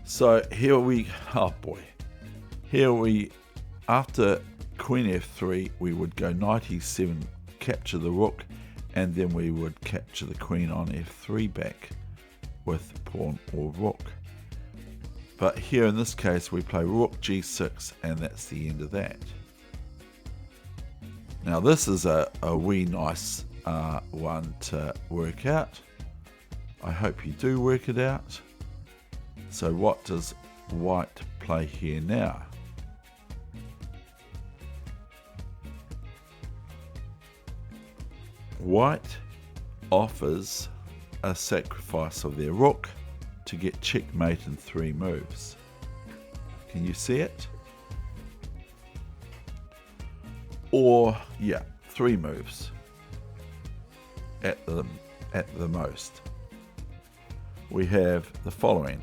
So here we, after queen f3, we would go knight e7, capture the rook, and then we would capture the queen on f3 back with pawn or rook. But here in this case, we play rook g6, and that's the end of that. Now this is a wee nice one to work out. I hope you do work it out. So what does white play here now? White offers a sacrifice of their rook to get checkmate in 3 moves. Can you see it? Or, yeah, 3 moves at the most. We have the following: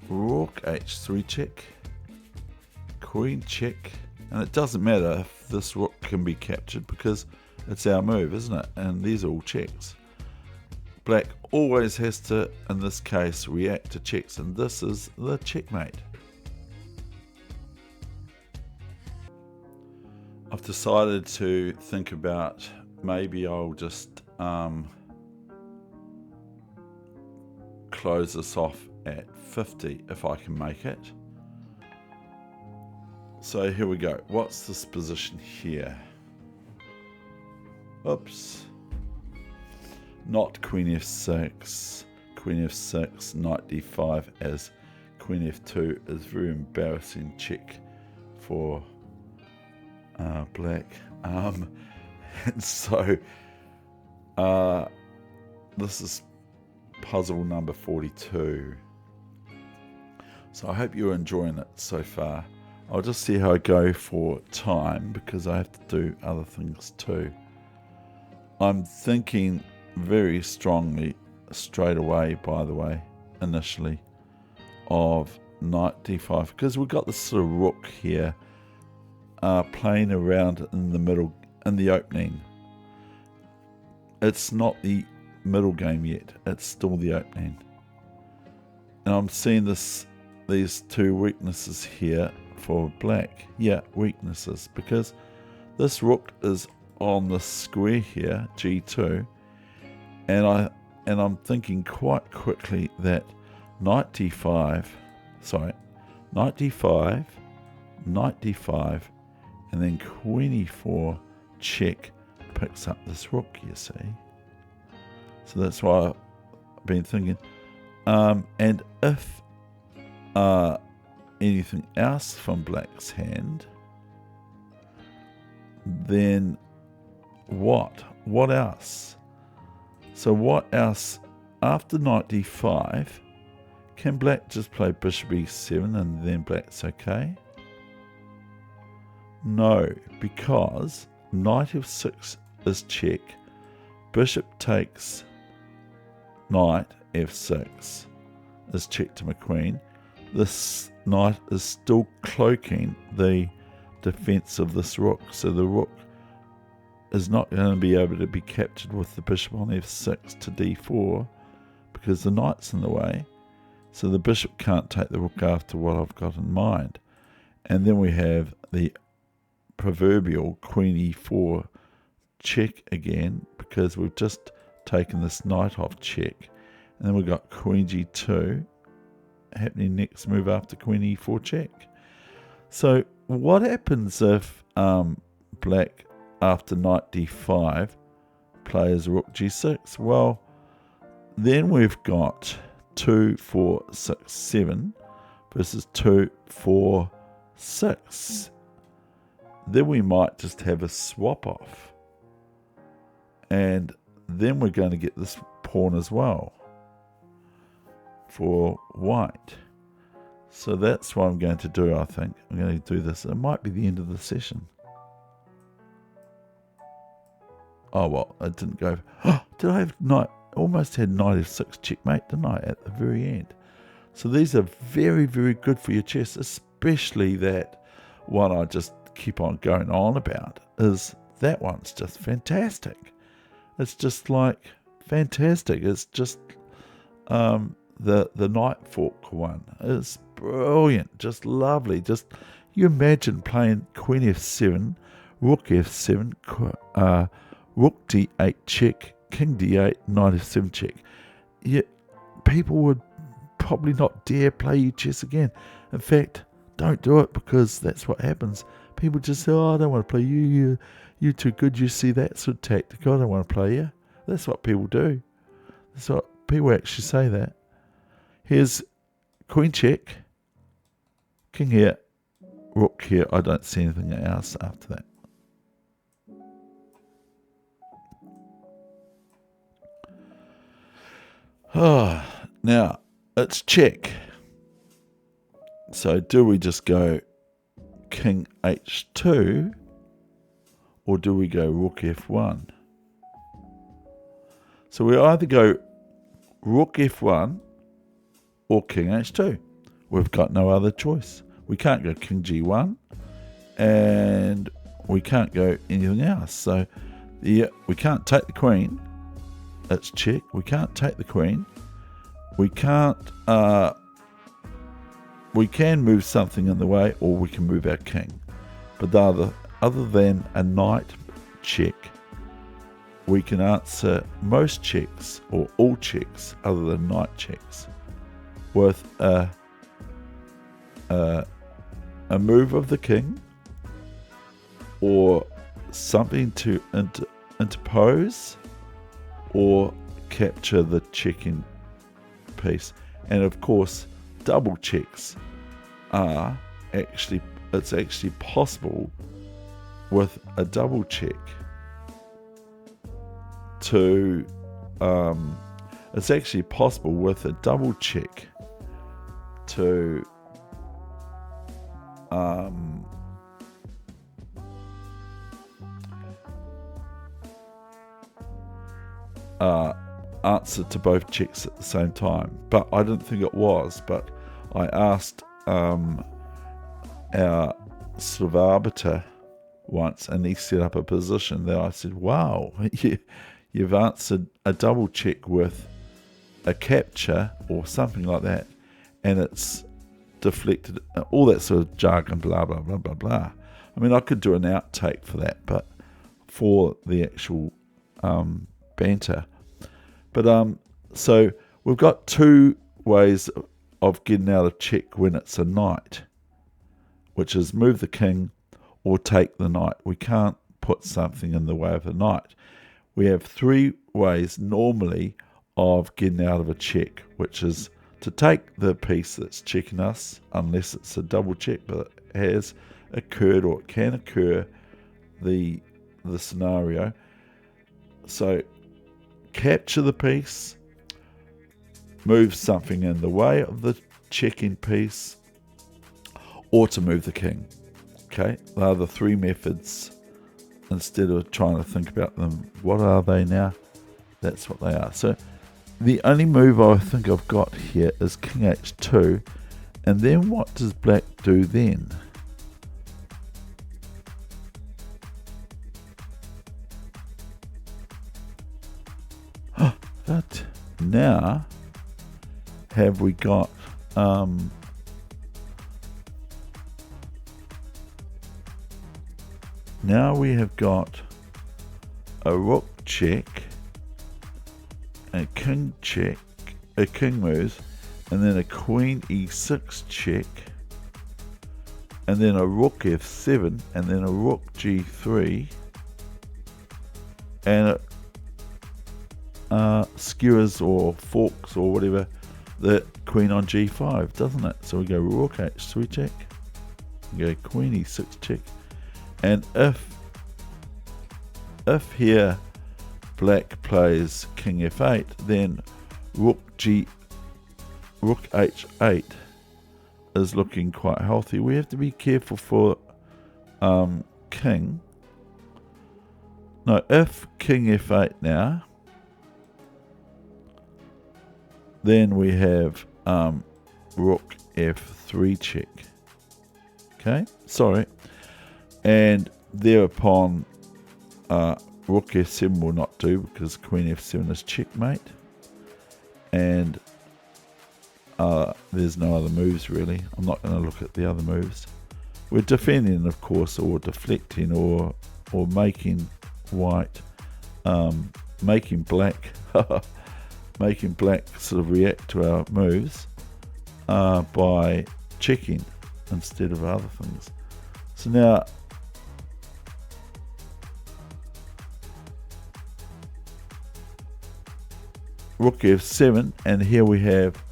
rook h3 check, queen check, and it doesn't matter if this rook can be captured because it's our move, isn't it? And these are all checks. Black always has to, in this case, react to checks, and this is the checkmate. I've decided to think about maybe I'll just close this off at 50 if I can make it. So here we go. What's this position here? Oops. Not queen f6. Queen f6, knight d5 as queen f2 is very embarrassing check for Black. And so this is puzzle number 42. So I hope you're enjoying it so far. I'll just see how I go for time because I have to do other things too. I'm thinking very strongly straight away, by the way, initially, of knight d5 because we've got this sort of rook here playing around in the middle, in the opening. It's not the middle game yet, it's still the opening. And I'm seeing these two weaknesses here for Black. Yeah, weaknesses, because this rook is on the square here, g2, and I'm thinking quite quickly that knight d5, knight d5, and then queen e4 check picks up this rook, you see. So that's why I've been thinking. And if anything else from Black's hand, then what? What else? So what else? After knight d5, can Black just play bishop e7 and then Black's okay? No, because knight f6 is check. Bishop takes knight f6 is check to my queen. This knight is still cloaking the defense of this rook, so the rook is not going to be able to be captured with the bishop on f6 to d4 because the knight's in the way, so the bishop can't take the rook after what I've got in mind. And then we have the proverbial queen e4 check again because we've just taken this knight off check, and then we've got queen g2 happening next move after queen e4 check. So what happens if Black after knight d5 plays rook g6? Well, then we've got 2, 4, 6, 7 versus 2, 4, 6. Then we might just have a swap off, and then we're going to get this pawn as well for white. So that's what I'm going to do, I think. I'm going to do this. It might be the end of the session. Oh, well, it didn't go. Oh, did I have knight? Almost had knight f6 checkmate, didn't I, at the very end? So these are very, very good for your chess, especially that one I just keep on going on about is that one's just fantastic. It's just like fantastic. It's just the Night Fork one is brilliant, just lovely. Just you imagine playing queen f7, rook f7, rook d8 check, king d8, knight f7 check. People would probably not dare play you chess again. In fact, don't do it, because that's what happens. People just say, oh, I don't want to play you. You're too good. You see that sort of tactic. I don't want to play you. That's what people do. That's what people actually say that. Here's queen check, king here, rook here. I don't see anything else after that. Oh, now it's check. So do we just go king h2 or do we go rook f1? So we either go rook f1 or king h2. We've got no other choice. We can't go king g1 and we can't go anything else. So we can't take the queen it's check. We can't take the queen. We can't. We can move something in the way, or we can move our king. But other than a knight check, we can answer most checks, or all checks, other than knight checks, with a move of the king, or something to interpose, or capture the checking piece. And of course, double checks are actually, it's actually possible with a double check to, it's actually possible with a double check to answer to both checks at the same time. But I didn't think it was, but I asked our sort of arbiter once, and he set up a position that I said, wow, you've answered a double check with a capture or something like that, and it's deflected, all that sort of jargon, blah blah blah blah blah. I mean, I could do an outtake for that, but for the actual banter. But so we've got two ways of getting out of check when it's a knight, which is move the king or take the knight. We can't put something in the way of the knight. We have three ways normally of getting out of a check, which is to take the piece that's checking us, unless it's a double check, but it has occurred, or it can occur, the scenario. So capture the piece, move something in the way of the checking piece, or to move the king. Okay, they are the three methods. Instead of trying to think about them, what are they now? That's what they are. So the only move I think I've got here is king h2, and then what does black do then? But now have we got now we have got a rook check, a king check, a king moves, and then a queen e6 check, and then a rook f7, and then a rook g3, and it skewers or forks or whatever the queen on g5, doesn't it? So we go rook h3 check, we go queen e6 check, and if here black plays king f8, then rook h8 is looking quite healthy. We have to be careful for king. No, if king f8 now, then we have rook f3 check. Okay, sorry. And thereupon rook f7 will not do, because queen f7 is checkmate. And there's no other moves really. I'm not going to look at the other moves. We're defending, of course, or deflecting, or making white, making black making black sort of react to our moves by checking instead of other things. So now rook f7, and here we have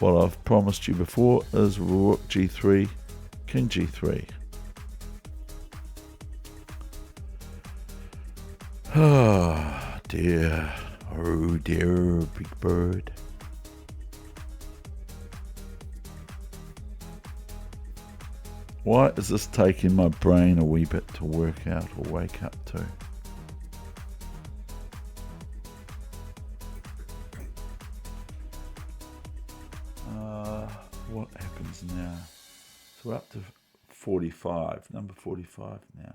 what I've promised you before is rook g3, king g3. Oh dear. Oh dear, big bird. Why is this taking my brain a wee bit to work out or wake up to? What happens now? So we're up to 45, number 45 now.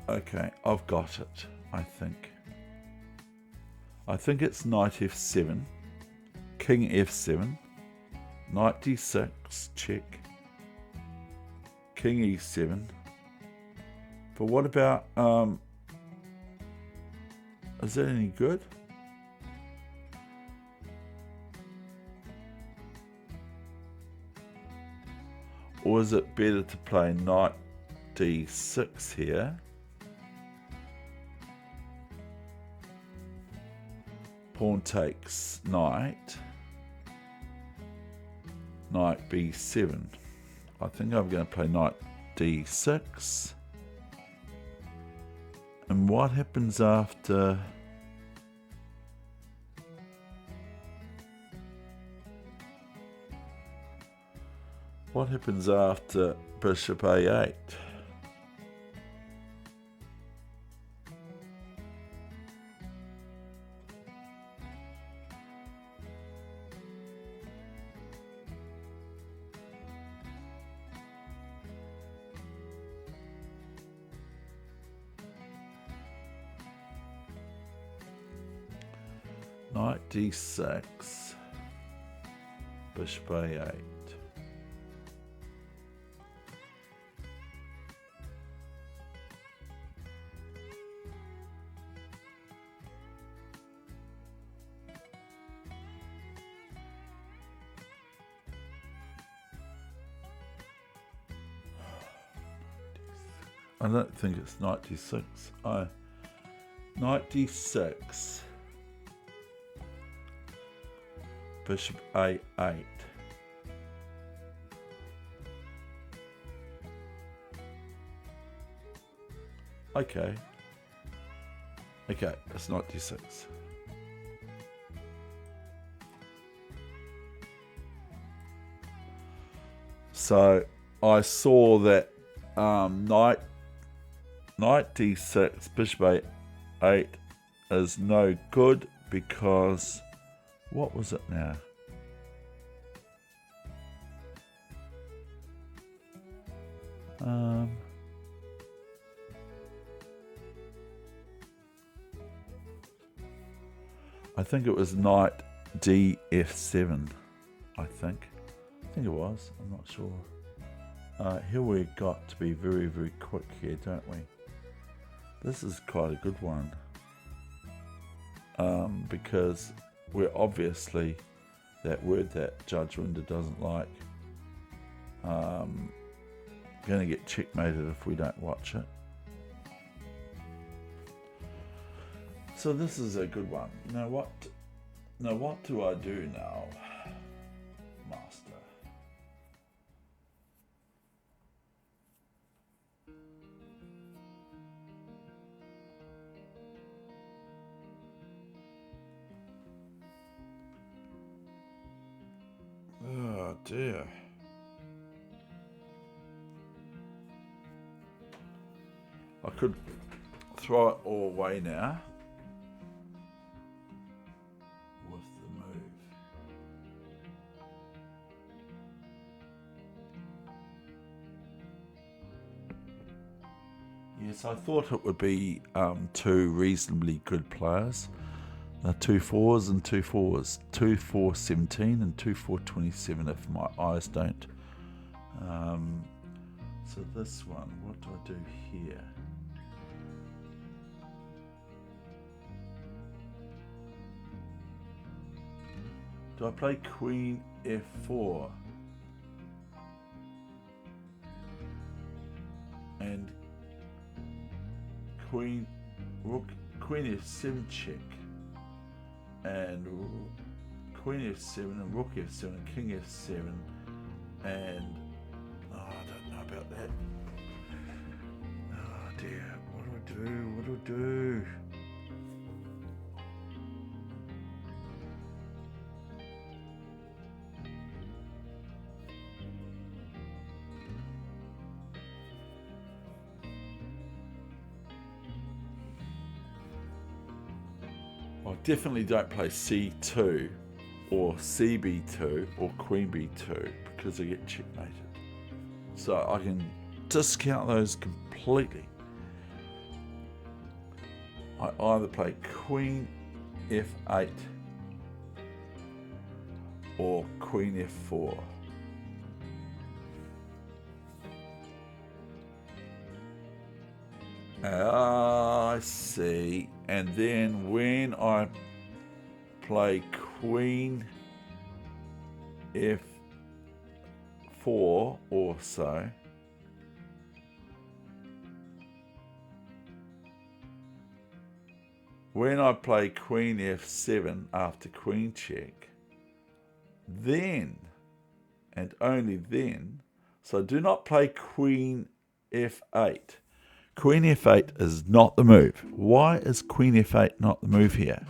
Okay, I've got it, I think. I think it's knight f7, king f7, knight d6, check, king e7. But what about, is that any good? Or is it better to play knight d6 here? Pawn takes knight. Knight b7. I think I'm going to play knight d6. And what happens after... What happens after bishop a8? Knight d6, bishop a8. I don't think it's knight d6. Knight d6. Bishop a8. Okay. Okay, it's knight d6. So I saw that knight d6, bishop a8 is no good because, what was it now? I think it was knight df7. I think it was. I'm not sure. Here we've got to be very, very quick here, don't we? This is quite a good one. Because we're obviously, that word that Judge Winder doesn't like, going to get checkmated if we don't watch it. So this is a good one. Now what do I do now, Master? Oh dear. I could throw it all away now with the move. Yes, I thought it would be two reasonably good players. 2-4s and 2-4s, 2-4-17 and 2-4-27 if my eyes don't. So this one, what do I do here? Do I play Queen F4 and Queen F7 check? And Queen F7 and Rook F7 and King F7 and I don't know about that. Oh dear, what do I do? I definitely don't play C2 or CB2 or Queen B2 because I get checkmated. So I can discount those completely. I either play queen f8 or queen f4. I see. And then when I play queen f4 or so, when I play queen f7 after queen check, then, and only then, so do not play queen f8. Queen f8 is not the move. Why is queen f8 not the move here?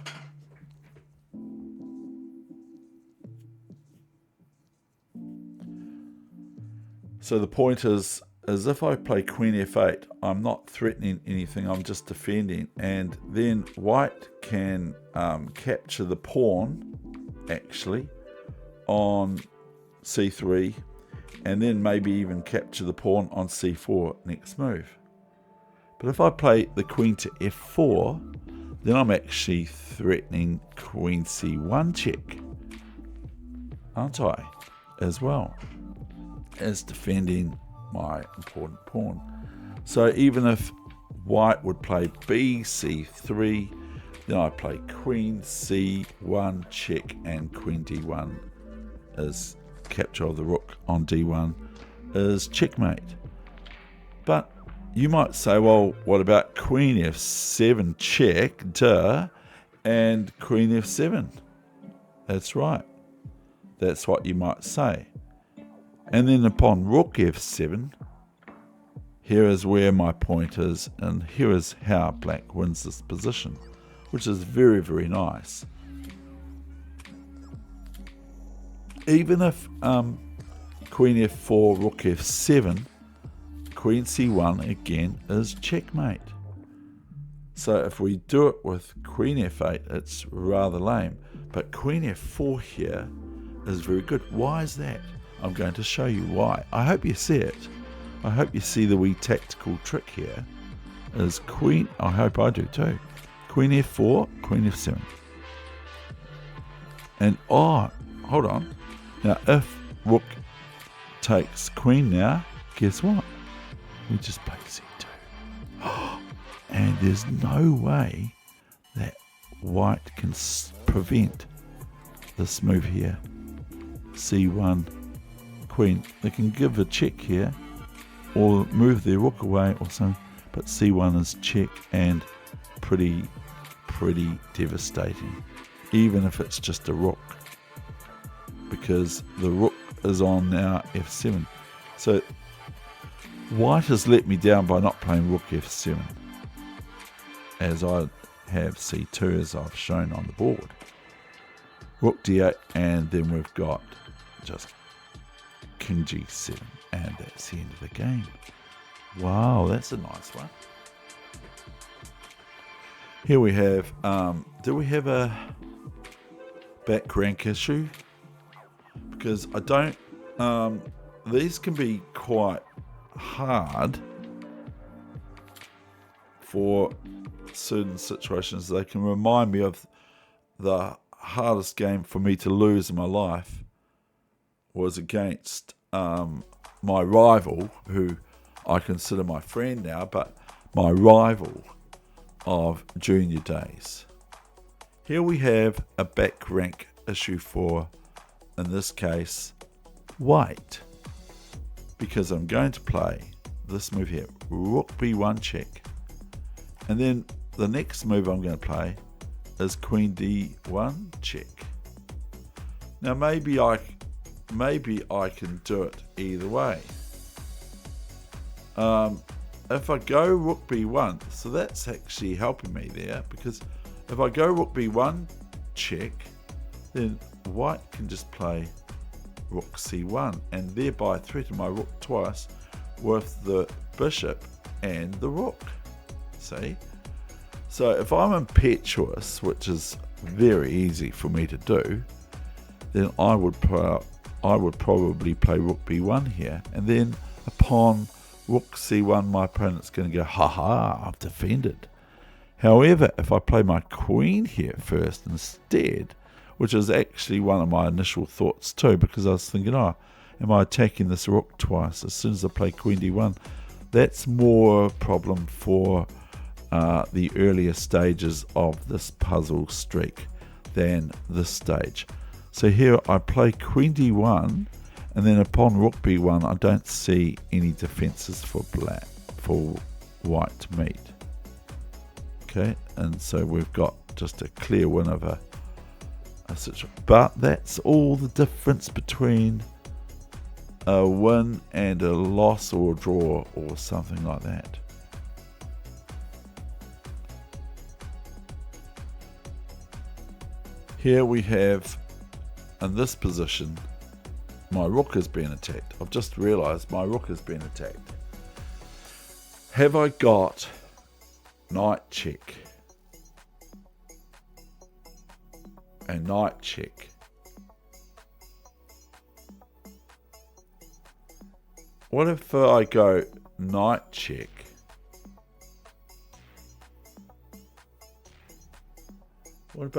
So the point is if I play queen f8, I'm not threatening anything, I'm just defending. And then white can capture the pawn, actually, on c3, and then maybe even capture the pawn on c4 next move. But if I play the queen to f4, then I'm actually threatening queen c1 check, aren't I, as well as defending my important pawn. So even if white would play bc3, then I play queen c1 check, and queen d1 is capture of the rook on d1 is checkmate. But you might say, well, what about queen f7 check, duh, and queen f7? That's right. That's what you might say. And then upon rook f7, here is where my point is, and here is how black wins this position, which is very, very nice. Even if queen f4, rook f7, queen c1 again is checkmate. So if we do it with queen f8, it's rather lame. But queen f4 here is very good. Why is that? I'm going to show you why. I hope you see it. I hope you see the wee tactical trick here. Is queen, I hope I do too. Queen f4, queen f7. And oh, hold on. Now if rook takes queen now, guess what? We just play c2. And there's no way that white can prevent this move here. c1, queen. They can give a check here or move their rook away or something, but c1 is check and pretty devastating, even if it's just a rook, because the rook is on now f7. So white has let me down by not playing rook f7, as I have c2 as I've shown on the board. Rook d8, and then we've got just king g7, and that's the end of the game. Wow, that's a nice one. Here we have, do we have a back rank issue? Because I don't, these can be quite hard for certain situations. They can remind me of the hardest game for me to lose in my life was against my rival, who I consider my friend now, but my rival of junior days. Here we have a back rank issue for, in this case, white, because I'm going to play this move here, rook b1 check, and then the next move I'm going to play is queen d1 check. Now maybe I can do it either way. If I go rook b1, so that's actually helping me there, because if I go rook b1 check, then white can just play rook c1 and thereby threaten my rook twice with the bishop and the rook. See? So if I'm impetuous, which is very easy for me to do, then I would probably play rook b1 here, and then upon rook c1 my opponent's going to go, ha ha, I've defended, However, if I play my queen here first instead, which is actually one of my initial thoughts too, because I was thinking, oh, am I attacking this rook twice as soon as I play queen d1? That's more a problem for the earlier stages of this puzzle streak than this stage. So here I play queen d1, and then upon rook b1 I don't see any defenses for white to meet. Okay, and so we've got just a clear win of a situation. But that's all the difference between a win and a loss or a draw or something like that. Here we have, in this position, my rook has been attacked. I've just realized my rook has been attacked. Have I got knight check and knight check? What if I go knight check? What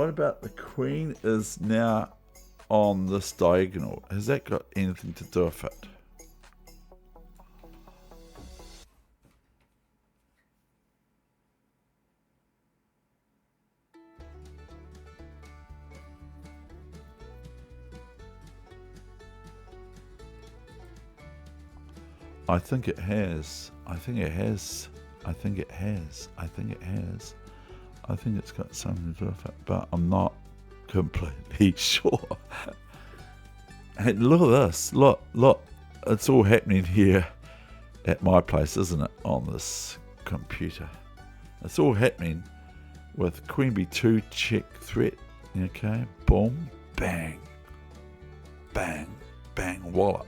about the queen is now on this diagonal? Has that got anything to do with it? I think it has. I think it has. I think it has. I think it has. I think it's got something to do with it, but I'm not completely sure. And look at this. Look. It's all happening here at my place, isn't it? On this computer. It's all happening with queen b2 check threat. Okay. Boom. Bang. Bang. Bang. Wallop.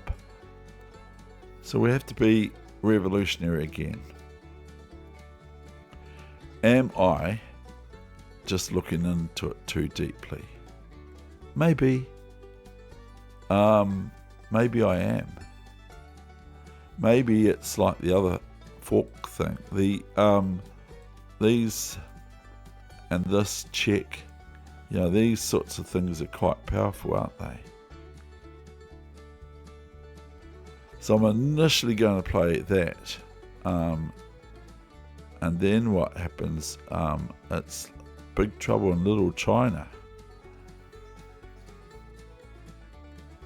So we have to be revolutionary again. Am I just looking into it too deeply? Maybe. Maybe I am. Maybe it's like the other fork thing. These and this check, these sorts of things are quite powerful, aren't they? So I'm initially going to play that, and then what happens, it's big trouble in Little China.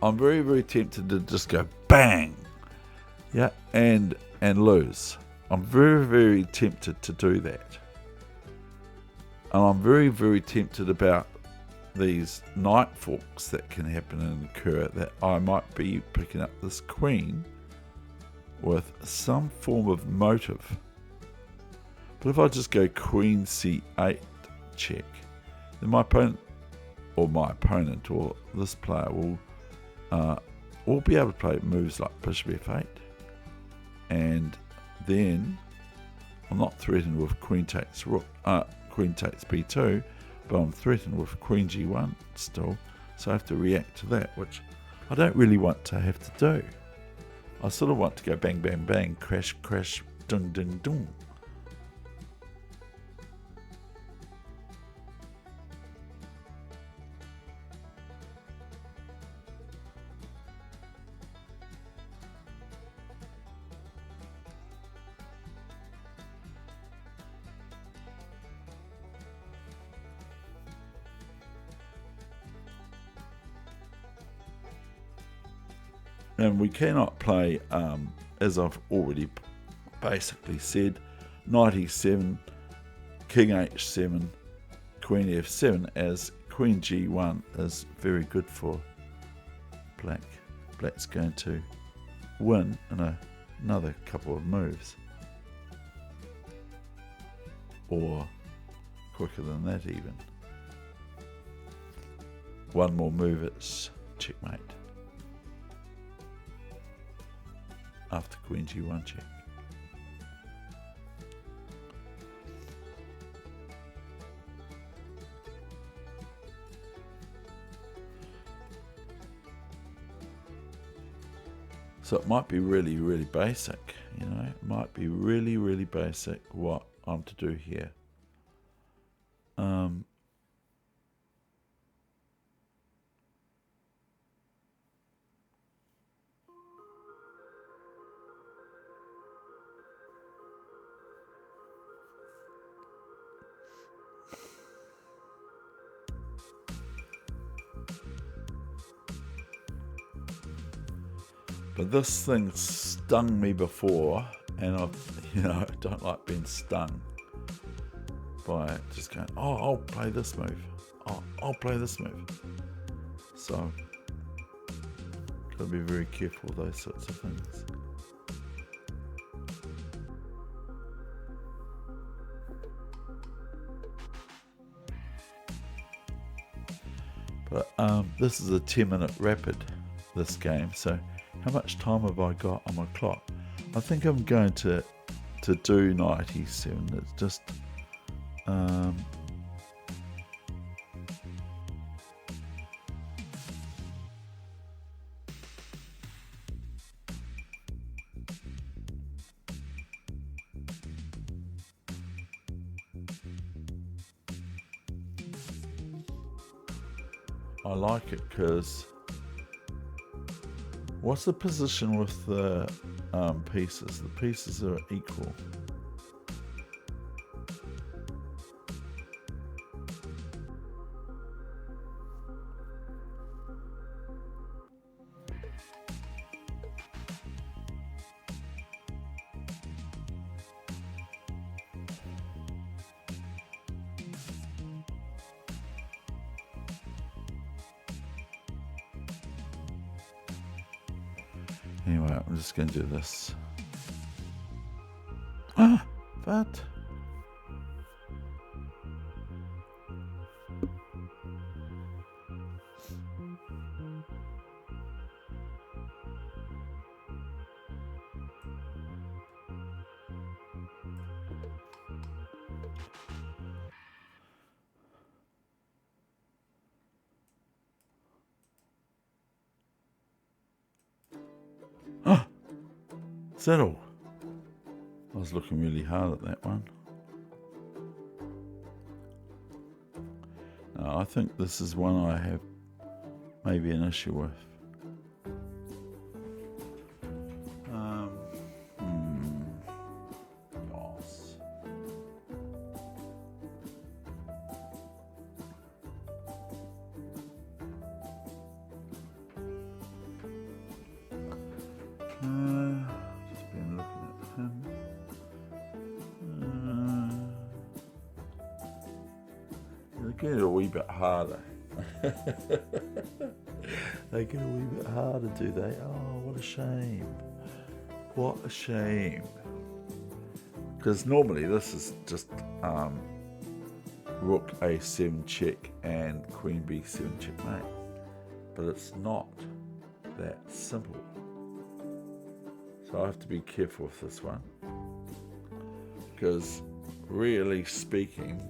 I'm very, very tempted to just go bang, and lose. I'm very, very tempted to do that. And I'm very, very tempted about these knight forks that can happen and occur, that I might be picking up this queen with some form of motive. But if I just go queen c8 check, then my opponent or this player will be able to play moves like bishop f8, and then I'm not threatened with queen takes b2, but I'm threatened with queen g1 still, so I have to react to that, which I don't really want to have to do. I sort of want to go bang, bang, bang, crash, crash, dung, dung, dung. And we cannot play, as I've already basically said, knight e7, king h7, queen f7, as queen g1 is very good for black. Black's going to win in another couple of moves, or quicker than that even. One more move, it's checkmate. After queen g1 check. So it might be really, really basic, it might be really, really basic what I'm to do here. But this thing stung me before, and I don't like being stung by it. Just going, oh, I'll play this move. Oh, I'll play this move. So, gotta be very careful with those sorts of things. But this is a 10-minute rapid, this game. So how much time have I got on my clock? I think I'm going to do 97. It's just I like it because what's the position with the pieces? The pieces are equal. Anyway, I'm just going to do this. But is that all? I was looking really hard at that one. No, I think this is one I have maybe an issue with. Yes. Just been looking at him. They get a wee bit harder. They get a wee bit harder, do they? Oh, what a shame. What a shame. Because normally this is just rook a7 check and queen b7 checkmate. But it's not that simple. So I have to be careful with this one. Because really speaking,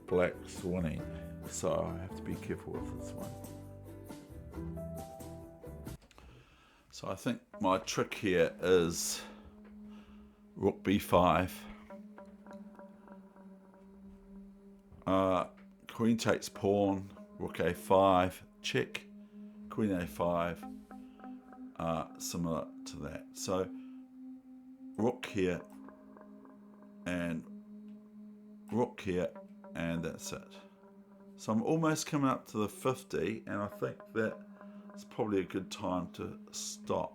black's winning. So I have to be careful with this one. So I think my trick here is rook b5. Queen takes pawn, rook a5, check, queen a5, similar to that. So rook here and rook here, and that's it. So I'm almost coming up to the 50, and I think that it's probably a good time to stop.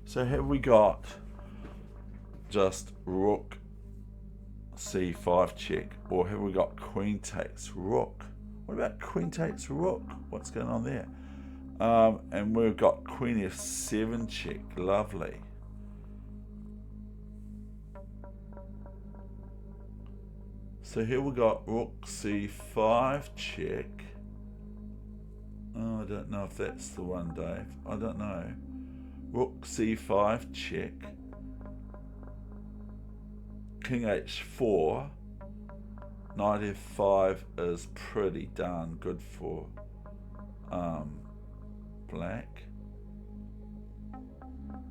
So have we got just rook c5 check, or have we got queen takes rook? What about queen takes rook? What's going on there? And we've got queen f7 check. Lovely. So here we got rook c5 check. Oh, I don't know if that's the one, Dave. I don't know. Rook c5 check. King h4. Knight f5 is pretty darn good for black.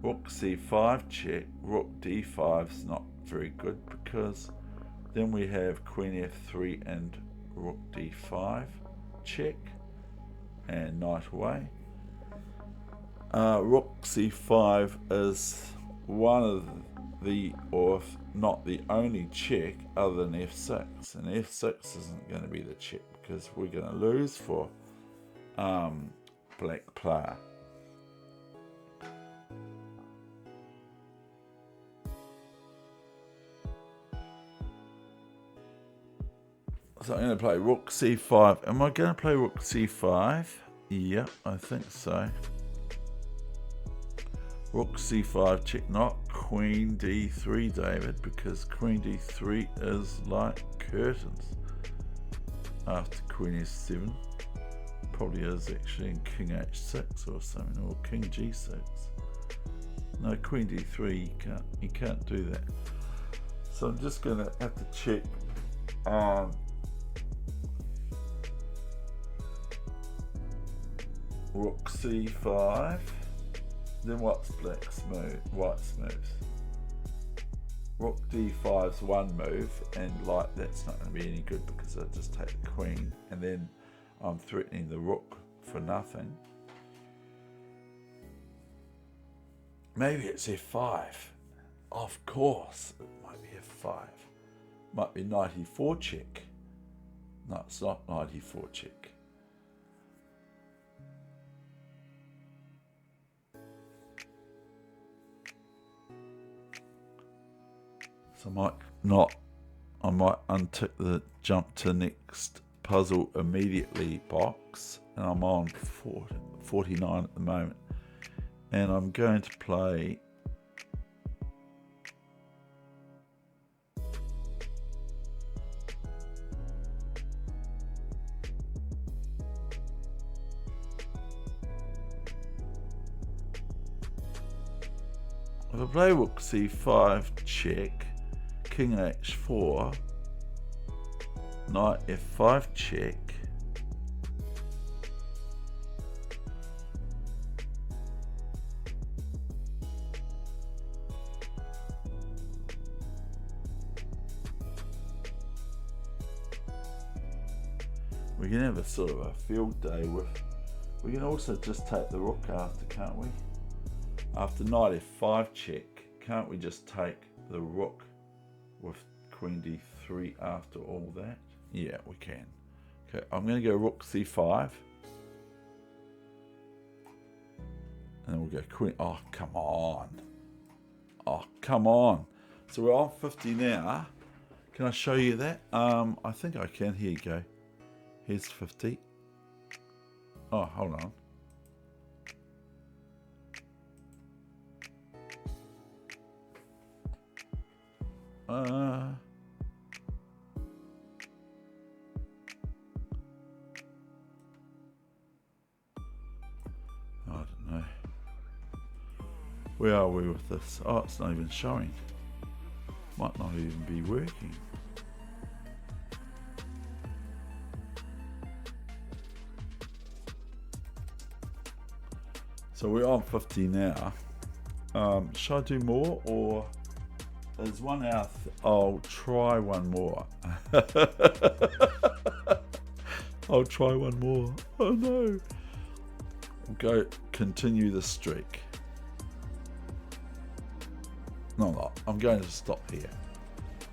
Rook c5 check. Rook d5 is not very good because then we have queen f3 and rook d5 check and knight away. Rook c5 is one of the, or if not the only check other than f6, and f6 isn't going to be the check because we're going to lose for black player. So I'm going to play rook c5. Am I going to play rook c5? Yeah, I think so. Rook c5 check, not queen d3, David, because queen d3 is like curtains after queen s7. Probably is actually in king h6 or something, or king g6. No, queen d3, you can't do that. So I'm just going to have to check rook c5. Then what's black's move? White's moves. Rook d5's one move, and like that's not going to be any good because I just take the queen, and then I'm threatening the rook for nothing. Maybe it's f5. Of course, it might be f5. Might be knight e4 check. No, it's not knight e4 check. So I might untick the jump to next puzzle immediately box, and I'm on 49 at the moment, and I'm going to play if I play rook c5 check, king h4, knight f5 check, we can have a sort of a field day with, we can also just take the rook after, can't we? After knight f5 check, can't we just take the rook with queen d3 after all that? Yeah, we can. Okay, I'm going to go rook c5. And then we'll go queen. Oh, come on. Oh, come on. So we're on 50 now. Can I show you that? I think I can. Here you go. Here's 50. Oh, hold on. I don't know. Where are we with this? Oh, it's not even showing. Might not even be working. So we're on 50 now. Should I do more, or is 1 hour? I'll try one more. I'll try one more. Oh no. We'll go continue the streak. No, I'm going to stop here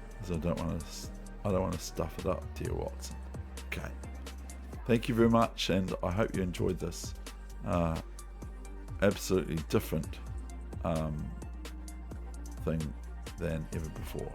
because I don't want to stuff it up, dear Watson. Okay. Thank you very much, and I hope you enjoyed this absolutely different thing than ever before.